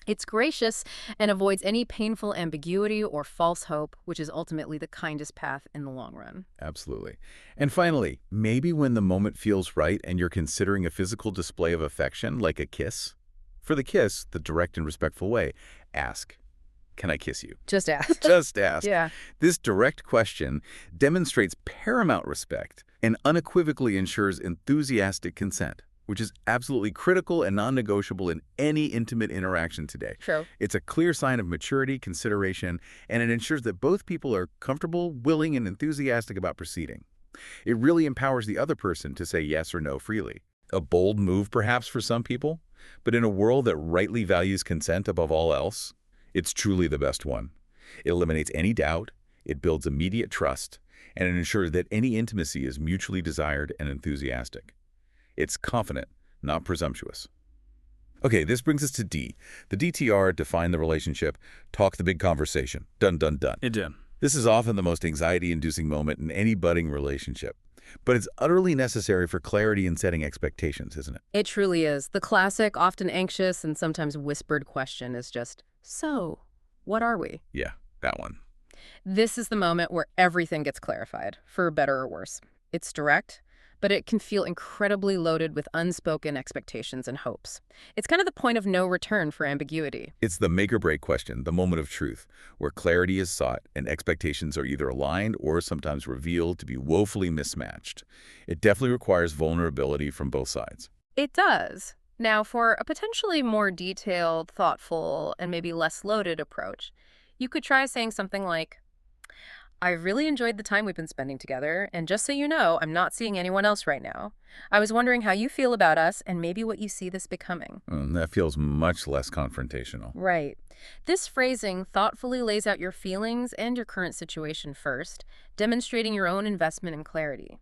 It's gracious and avoids any painful ambiguity or false hope, which is ultimately the kindest path in the long run. Absolutely. And finally, maybe when the moment feels right and you're considering a physical display of affection, like a kiss. For the kiss, the direct and respectful way, ask, "Can I kiss you?" Just ask. Just ask. Yeah. This direct question demonstrates paramount respect and unequivocally ensures enthusiastic consent, which is absolutely critical and non-negotiable in any intimate interaction today. True. It's a clear sign of maturity, consideration, and it ensures that both people are comfortable, willing, and enthusiastic about proceeding. It really empowers the other person to say yes or no freely. A bold move, perhaps, for some people, but in a world that rightly values consent above all else, it's truly the best one. It eliminates any doubt, it builds immediate trust, and it ensures that any intimacy is mutually desired and enthusiastic. It's confident, not presumptuous. Okay, this brings us to D. The DTR, define the relationship, talk the big conversation. Done, done, done. It did. This is often the most anxiety-inducing moment in any budding relationship. But it's utterly necessary for clarity in setting expectations, isn't it? It truly is. The classic, often anxious and sometimes whispered question is just, so, what are we? Yeah, that one. This is the moment where everything gets clarified, for better or worse. It's direct, but it can feel incredibly loaded with unspoken expectations and hopes. It's kind of the point of no return for ambiguity. It's the make-or-break question, the moment of truth, where clarity is sought and expectations are either aligned or sometimes revealed to be woefully mismatched. It definitely requires vulnerability from both sides. It does. Now, for a potentially more detailed, thoughtful, and maybe less loaded approach, you could try saying something like, I've really enjoyed the time we've been spending together, and just so you know, I'm not seeing anyone else right now. I was wondering how you feel about us and maybe what you see this becoming. That feels much less confrontational. Right. This phrasing thoughtfully lays out your feelings and your current situation first, demonstrating your own investment and clarity.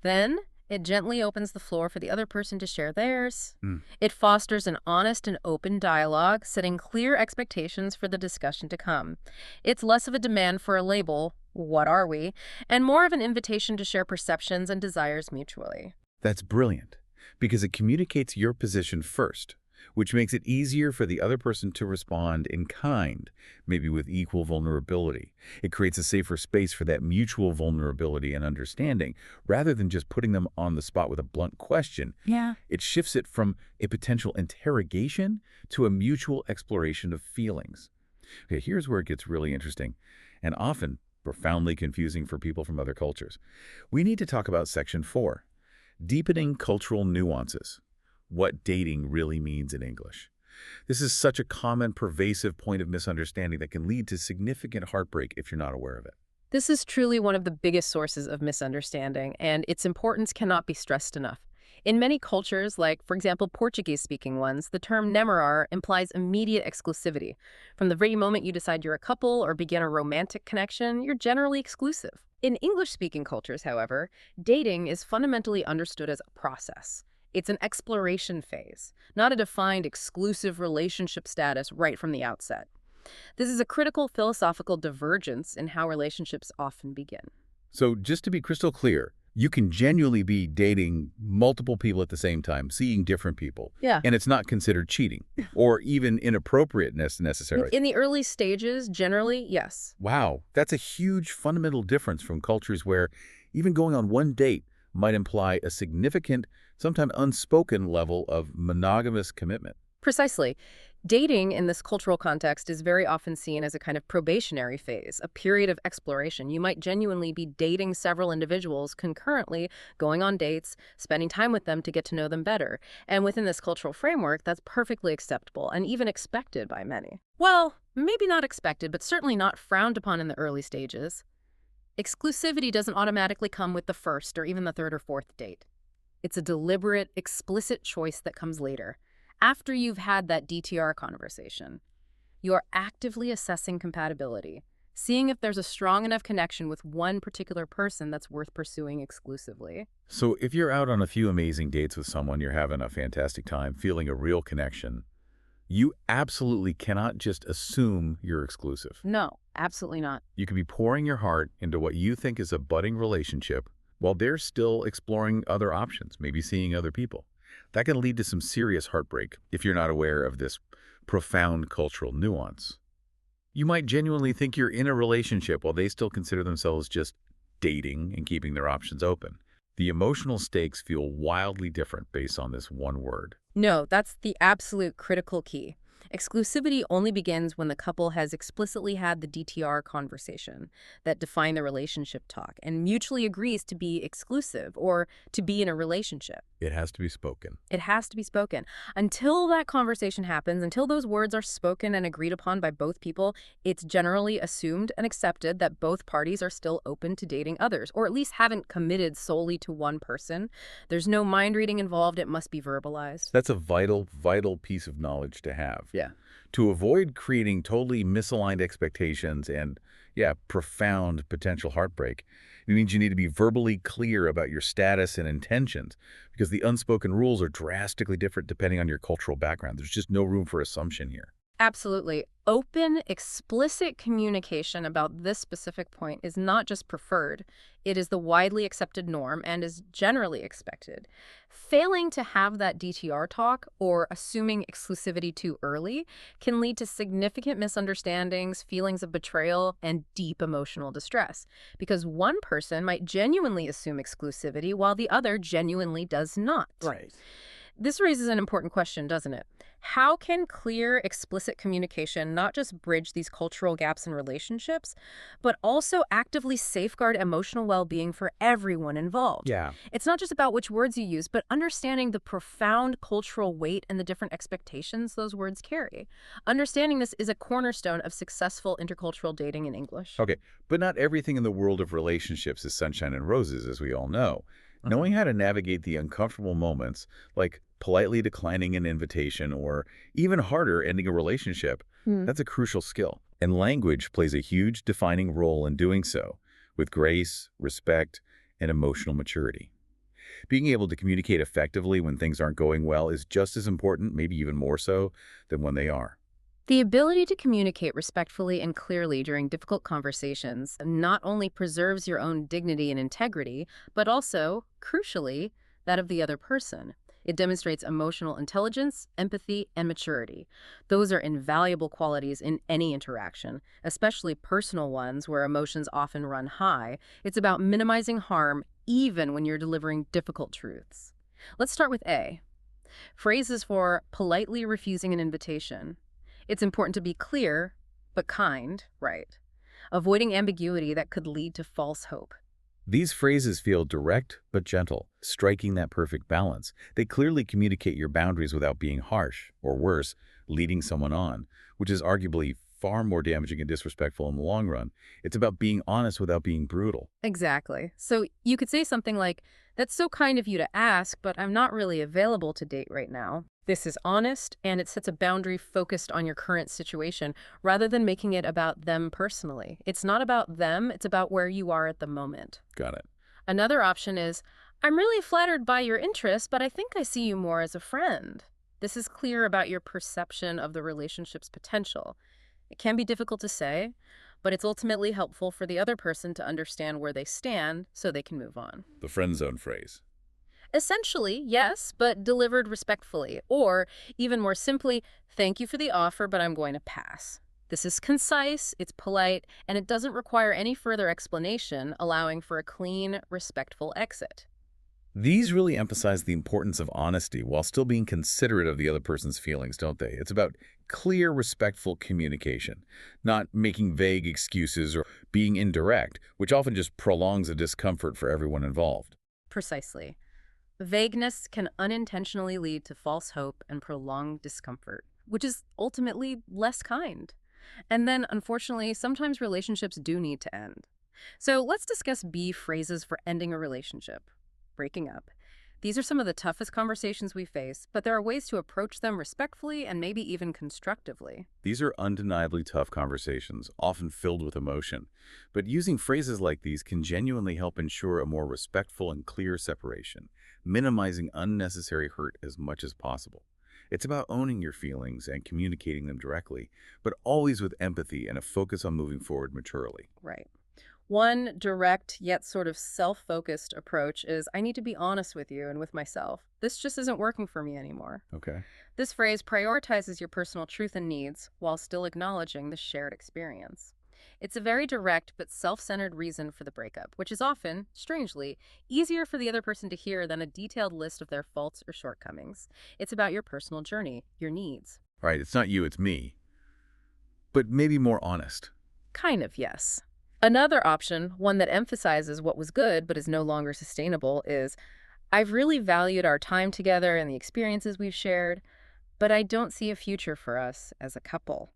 Then, it gently opens the floor for the other person to share theirs. It fosters an honest and open dialogue, setting clear expectations for the discussion to come. It's less of a demand for a label, what are we, and more of an invitation to share perceptions and desires mutually. That's brilliant, because it communicates your position first, which makes it easier for the other person to respond in kind, maybe with equal vulnerability. It creates a safer space for that mutual vulnerability and understanding, rather than just putting them on the spot with a blunt question. Yeah. It shifts it from a potential interrogation to a mutual exploration of feelings. Okay, here's where it gets really interesting, and often profoundly confusing for people from other cultures. We need to talk about Section 4, deepening cultural nuances. What dating really means in English. This is such a common, pervasive point of misunderstanding that can lead to significant heartbreak if you're not aware of it. This is truly one of the biggest sources of misunderstanding, and its importance cannot be stressed enough. In many cultures, like, for example, Portuguese-speaking ones, the term namorar implies immediate exclusivity. From the very moment you decide you're a couple or begin a romantic connection, you're generally exclusive. In English-speaking cultures, however, dating is fundamentally understood as a process. It's an exploration phase, not a defined exclusive relationship status right from the outset. This is a critical philosophical divergence in how relationships often begin. So just to be crystal clear, you can genuinely be dating multiple people at the same time, seeing different people. Yeah. And it's not considered cheating or even inappropriateness necessarily. In the early stages, generally, yes. Wow, that's a huge fundamental difference from cultures where even going on one date might imply a significant, sometimes unspoken level of monogamous commitment. Precisely. Dating in this cultural context is very often seen as a kind of probationary phase, a period of exploration. You might genuinely be dating several individuals concurrently, going on dates, spending time with them to get to know them better. And within this cultural framework, that's perfectly acceptable and even expected by many. Well, maybe not expected, but certainly not frowned upon in the early stages. Exclusivity doesn't automatically come with the first or even the third or fourth date. It's a deliberate, explicit choice that comes later, after you've had that DTR conversation. You are actively assessing compatibility, seeing if there's a strong enough connection with one particular person that's worth pursuing exclusively. So if you're out on a few amazing dates with someone, you're having a fantastic time, feeling a real connection, you absolutely cannot just assume you're exclusive. No, absolutely not. You could be pouring your heart into what you think is a budding relationship while they're still exploring other options, maybe seeing other people. That can lead to some serious heartbreak if you're not aware of this profound cultural nuance. You might genuinely think you're in a relationship while they still consider themselves just dating and keeping their options open. The emotional stakes feel wildly different based on this one word. No, that's the absolute critical key. Exclusivity only begins when the couple has explicitly had the DTR conversation that define the relationship talk and mutually agrees to be exclusive or to be in a relationship. It has to be spoken. It has to be spoken. Until that conversation happens, until those words are spoken and agreed upon by both people, it's generally assumed and accepted that both parties are still open to dating others, or at least haven't committed solely to one person. There's no mind reading involved. It must be verbalized. That's a vital, vital piece of knowledge to have. Yeah. To avoid creating totally misaligned expectations and, yeah, profound potential heartbreak. It means you need to be verbally clear about your status and intentions because the unspoken rules are drastically different depending on your cultural background. There's just no room for assumption here. Absolutely. Open, explicit communication about this specific point is not just preferred, it is the widely accepted norm and is generally expected. Failing to have that DTR talk or assuming exclusivity too early can lead to significant misunderstandings, feelings of betrayal, and deep emotional distress, because one person might genuinely assume exclusivity while the other genuinely does not. Right. This raises an important question, doesn't it? How can clear, explicit communication not just bridge these cultural gaps in relationships, but also actively safeguard emotional well-being for everyone involved? Yeah. It's not just about which words you use, but understanding the profound cultural weight and the different expectations those words carry. Understanding this is a cornerstone of successful intercultural dating in English. Okay, but not everything in the world of relationships is sunshine and roses, as we all know. Knowing how to navigate the uncomfortable moments, like politely declining an invitation or even harder, ending a relationship, that's a crucial skill. And language plays a huge defining role in doing so, with grace, respect, and emotional maturity. Being able to communicate effectively when things aren't going well is just as important, maybe even more so, than when they are. The ability to communicate respectfully and clearly during difficult conversations not only preserves your own dignity and integrity, but also, crucially, that of the other person. It demonstrates emotional intelligence, empathy, and maturity. Those are invaluable qualities in any interaction, especially personal ones where emotions often run high. It's about minimizing harm even when you're delivering difficult truths. Let's start with A. Phrases for politely refusing an invitation. It's important to be clear, but kind, right? Avoiding ambiguity that could lead to false hope. These phrases feel direct but gentle, striking that perfect balance. They clearly communicate your boundaries without being harsh, or worse, leading someone on, which is arguably far more damaging and disrespectful in the long run. It's about being honest without being brutal. Exactly. So you could say something like, "That's so kind of you to ask, but I'm not really available to date right now." This is honest, and it sets a boundary focused on your current situation rather than making it about them personally. It's not about them, it's about where you are at the moment. Got it. Another option is, "I'm really flattered by your interest, but I think I see you more as a friend." This is clear about your perception of the relationship's potential. It can be difficult to say, but it's ultimately helpful for the other person to understand where they stand so they can move on. The friend zone phrase. Essentially, yes, but delivered respectfully. Or, even more simply, "Thank you for the offer, but I'm going to pass." This is concise, it's polite, and it doesn't require any further explanation, allowing for a clean, respectful exit. These really emphasize the importance of honesty while still being considerate of the other person's feelings, don't they? It's about clear, respectful communication, not making vague excuses or being indirect, which often just prolongs the discomfort for everyone involved. Precisely. Vagueness can unintentionally lead to false hope and prolonged discomfort, which is ultimately less kind. And then, unfortunately, sometimes relationships do need to end. So let's discuss B, phrases for ending a relationship. Breaking up. These are some of the toughest conversations we face, but there are ways to approach them respectfully and maybe even constructively. These are undeniably tough conversations, often filled with emotion. But using phrases like these can genuinely help ensure a more respectful and clear separation, minimizing unnecessary hurt as much as possible. It's about owning your feelings and communicating them directly, but always with empathy and a focus on moving forward maturely. Right. One direct yet sort of self-focused approach is, "I need to be honest with you and with myself. This just isn't working for me anymore." Okay. This phrase prioritizes your personal truth and needs while still acknowledging the shared experience. It's a very direct but self-centered reason for the breakup, which is often, strangely, easier for the other person to hear than a detailed list of their faults or shortcomings. It's about your personal journey, your needs. Right, it's not you, it's me. But maybe more honest. Kind of, yes. Another option, one that emphasizes what was good but is no longer sustainable, is I've really valued our time together and the experiences we've shared, but I don't see a future for us as a couple.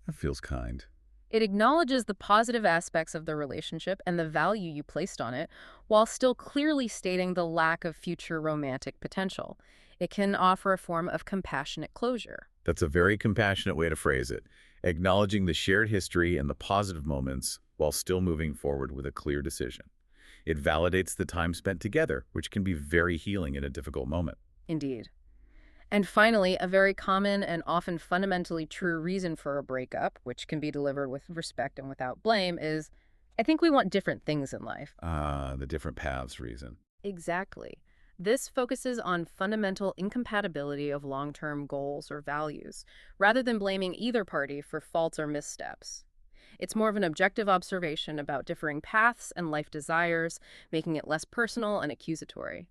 That feels kind. It acknowledges the positive aspects of the relationship and the value you placed on it, while still clearly stating the lack of future romantic potential. It can offer a form of compassionate closure. That's a very compassionate way to phrase it, acknowledging the shared history and the positive moments while still moving forward with a clear decision. It validates the time spent together, which can be very healing in a difficult moment. Indeed. And finally, a very common and often fundamentally true reason for a breakup, which can be delivered with respect and without blame, is I think we want different things in life. The different paths reason. Exactly. This focuses on fundamental incompatibility of long-term goals or values, rather than blaming either party for faults or missteps. It's more of an objective observation about differing paths and life desires, making it less personal and accusatory.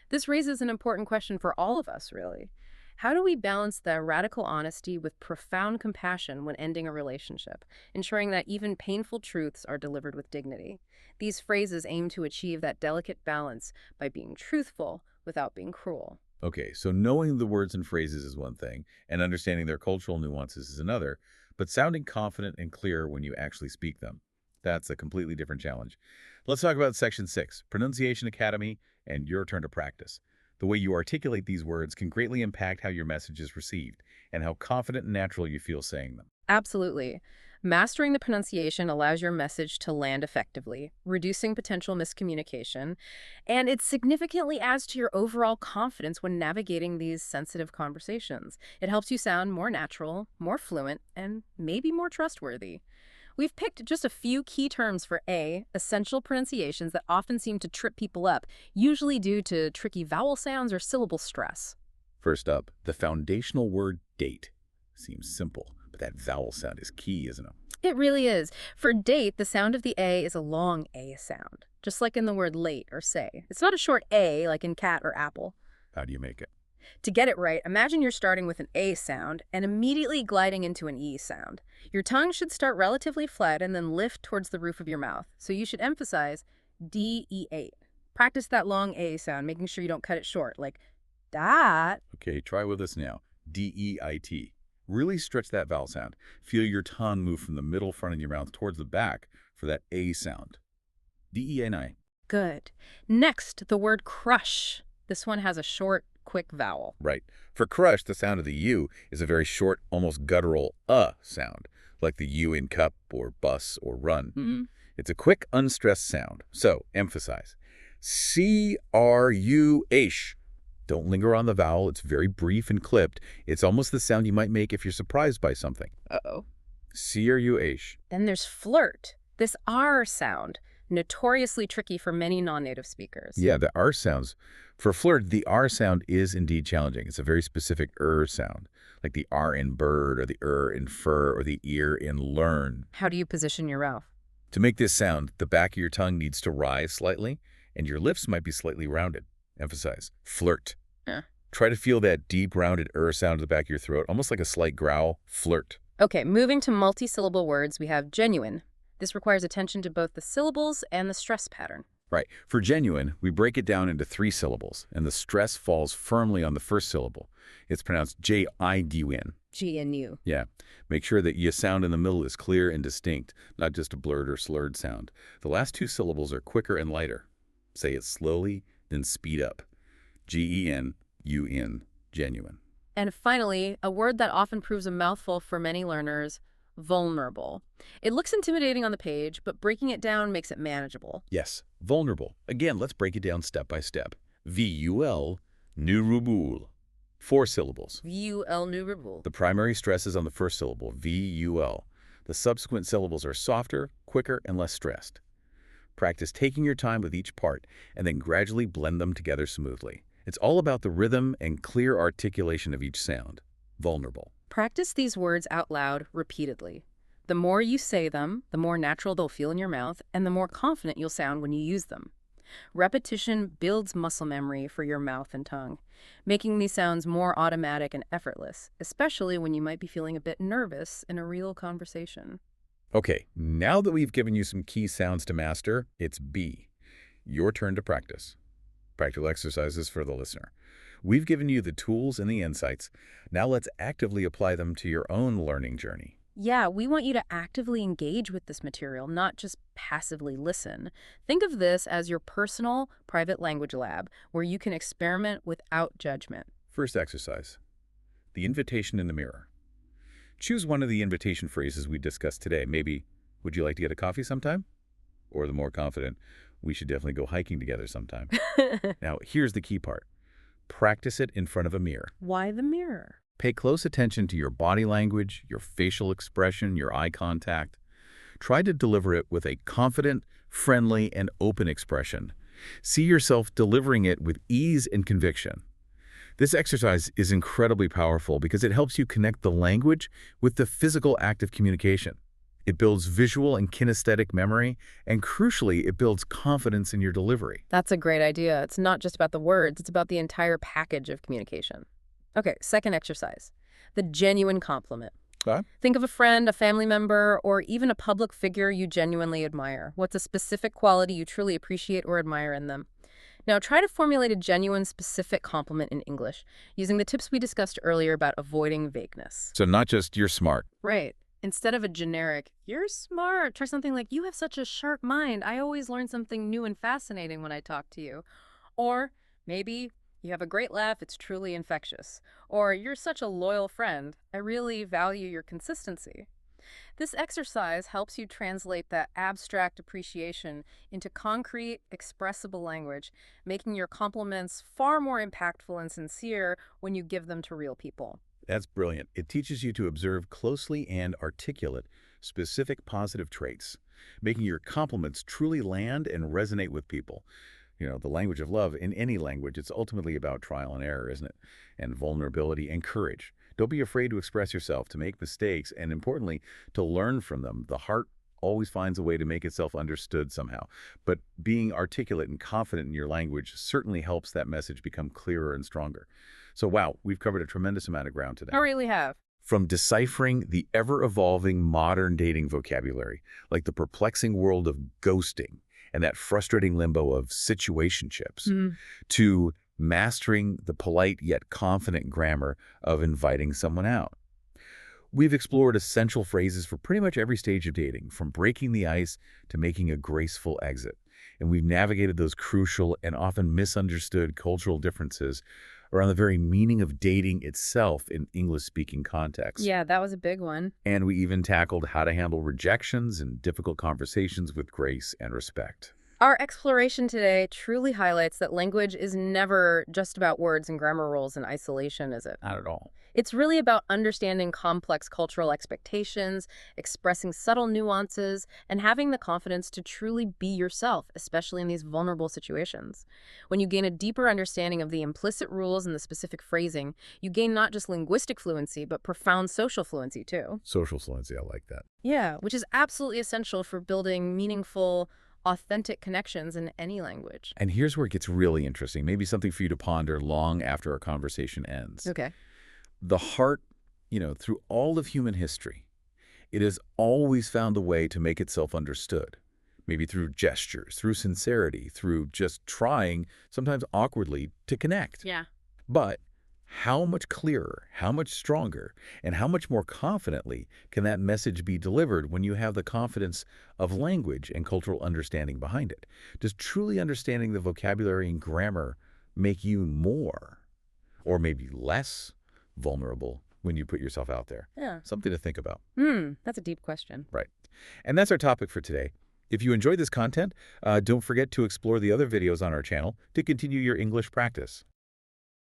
This raises an important question for all of us, really. How do we balance the radical honesty with profound compassion when ending a relationship, ensuring that even painful truths are delivered with dignity? These phrases aim to achieve that delicate balance by being truthful without being cruel. Okay, so knowing the words and phrases is one thing, and understanding their cultural nuances is another, but sounding confident and clear when you actually speak them. That's a completely different challenge. Let's talk about Section 6, Pronunciation Academy, and your turn to practice. The way you articulate these words can greatly impact how your message is received and how confident and natural you feel saying them. Absolutely. Mastering the pronunciation allows your message to land effectively, reducing potential miscommunication, and it significantly adds to your overall confidence when navigating these sensitive conversations. It helps you sound more natural, more fluent, and maybe more trustworthy. We've picked just a few key terms for A, essential pronunciations that often seem to trip people up, usually due to tricky vowel sounds or syllable stress. First up, the foundational word date. Seems simple, but that vowel sound is key, isn't it? It really is. For date, the sound of the A is a long A sound, just like in the word late or say. It's not a short A like in cat or apple. How do you make it? To get it right, imagine you're starting with an A sound and immediately gliding into an E sound. Your tongue should start relatively flat and then lift towards the roof of your mouth. So you should emphasize D-E-8. Practice that long A sound, making sure you don't cut it short, like that. Okay, try with us now. D-E-I-T. Really stretch that vowel sound. Feel your tongue move from the middle front of your mouth towards the back for that A sound. D-E-N-I. Good. Next, the word crush. This one has a short, quick vowel. Right. For crush, the sound of the U is a very short, almost guttural sound, like the U in cup or bus or run. Mm-hmm. It's a quick, unstressed sound. So, emphasize. C-R-U-H. Don't linger on the vowel. It's very brief and clipped. It's almost the sound you might make if you're surprised by something. Uh-oh. C-R-U-H. Then there's flirt. This R sound, notoriously tricky for many non-native speakers. Yeah, the R sounds. For flirt, the R sound is indeed challenging. It's a very specific sound, like the R in bird or the in fur or the ear in learn. How do you position your mouth? To make this sound, the back of your tongue needs to rise slightly, and your lips might be slightly rounded. Emphasize. Flirt. Yeah. Try to feel that deep, rounded sound at the back of your throat, almost like a slight growl. Flirt. Okay, moving to multi-syllable words, we have genuine. This requires attention to both the syllables and the stress pattern. Right. For genuine, we break it down into 3 syllables, and the stress falls firmly on the first syllable. It's pronounced J-I-D-U-N. G-N-U. Yeah. Make sure that your sound in the middle is clear and distinct, not just a blurred or slurred sound. The last 2 syllables are quicker and lighter. Say it slowly, then speed up. G-E-N-U-N. Genuine. And finally, a word that often proves a mouthful for many learners, vulnerable. It looks intimidating on the page, but breaking it down makes it manageable. Yes, vulnerable. Again, let's break it down step by step. V-U-L, nurubul. 4 syllables. V-U-L-N-U-R-B-U-L. The primary stress is on the first syllable, V-U-L. The subsequent syllables are softer, quicker, and less stressed. Practice taking your time with each part, and then gradually blend them together smoothly. It's all about the rhythm and clear articulation of each sound. Vulnerable. Practice these words out loud repeatedly. The more you say them, the more natural they'll feel in your mouth, and the more confident you'll sound when you use them. Repetition builds muscle memory for your mouth and tongue, making these sounds more automatic and effortless, especially when you might be feeling a bit nervous in a real conversation. Okay, now that we've given you some key sounds to master, it's B. Your turn to practice. Practical exercises for the listener. We've given you the tools and the insights. Now let's actively apply them to your own learning journey. Yeah, we want you to actively engage with this material, not just passively listen. Think of this as your personal, private language lab where you can experiment without judgment. First exercise, the invitation in the mirror. Choose one of the invitation phrases we discussed today. Maybe, would you like to get a coffee sometime? Or the more confident, we should definitely go hiking together sometime. Now, here's the key part. Practice it in front of a mirror. Why the mirror? Pay close attention to your body language, your facial expression, your eye contact. Try to deliver it with a confident, friendly, and open expression. See yourself delivering it with ease and conviction. This exercise is incredibly powerful because it helps you connect the language with the physical act of communication. It builds visual and kinesthetic memory, and crucially, it builds confidence in your delivery. That's a great idea. It's not just about the words, it's about the entire package of communication. Okay, second exercise, the genuine compliment. Okay. Think of a friend, a family member, or even a public figure you genuinely admire. What's a specific quality you truly appreciate or admire in them? Now, try to formulate a genuine, specific compliment in English, using the tips we discussed earlier about avoiding vagueness. So not just you're smart. Right. Instead of a generic, you're smart, try something like, you have such a sharp mind. I always learn something new and fascinating when I talk to you. Or maybe, you have a great laugh, it's truly infectious. Or, you're such a loyal friend. I really value your consistency. This exercise helps you translate that abstract appreciation into concrete, expressible language, making your compliments far more impactful and sincere when you give them to real people. That's brilliant. It teaches you to observe closely and articulate specific positive traits, making your compliments truly land and resonate with people. You know, the language of love, in any language, it's ultimately about trial and error, isn't it? And vulnerability and courage. Don't be afraid to express yourself, to make mistakes, and importantly, to learn from them. The heart always finds a way to make itself understood somehow. But being articulate and confident in your language certainly helps that message become clearer and stronger. So wow, we've covered a tremendous amount of ground today. I really have. From deciphering the ever-evolving modern dating vocabulary, like the perplexing world of ghosting and that frustrating limbo of situationships, to mastering the polite yet confident grammar of inviting someone out. We've explored essential phrases for pretty much every stage of dating, from breaking the ice to making a graceful exit. And we've navigated those crucial and often misunderstood cultural differences around the very meaning of dating itself in English-speaking contexts. Yeah, that was a big one. And we even tackled how to handle rejections and difficult conversations with grace and respect. Our exploration today truly highlights that language is never just about words and grammar rules in isolation, is it? Not at all. It's really about understanding complex cultural expectations, expressing subtle nuances, and having the confidence to truly be yourself, especially in these vulnerable situations. When you gain a deeper understanding of the implicit rules and the specific phrasing, you gain not just linguistic fluency, but profound social fluency too. Social fluency, I like that. Yeah, which is absolutely essential for building meaningful, authentic connections in any language. And here's where it gets really interesting, maybe something for you to ponder long after our conversation ends. Okay. The heart, through all of human history, it has always found a way to make itself understood. Maybe through gestures, through sincerity, through just trying, sometimes awkwardly, to connect. Yeah. But how much clearer, how much stronger, and how much more confidently can that message be delivered when you have the confidence of language and cultural understanding behind it? Does truly understanding the vocabulary and grammar make you more, or maybe less, vulnerable when you put yourself out there? Yeah. Something to think about. That's a deep question. Right. And that's our topic for today. If you enjoyed this content, don't forget to explore the other videos on our channel to continue your English practice.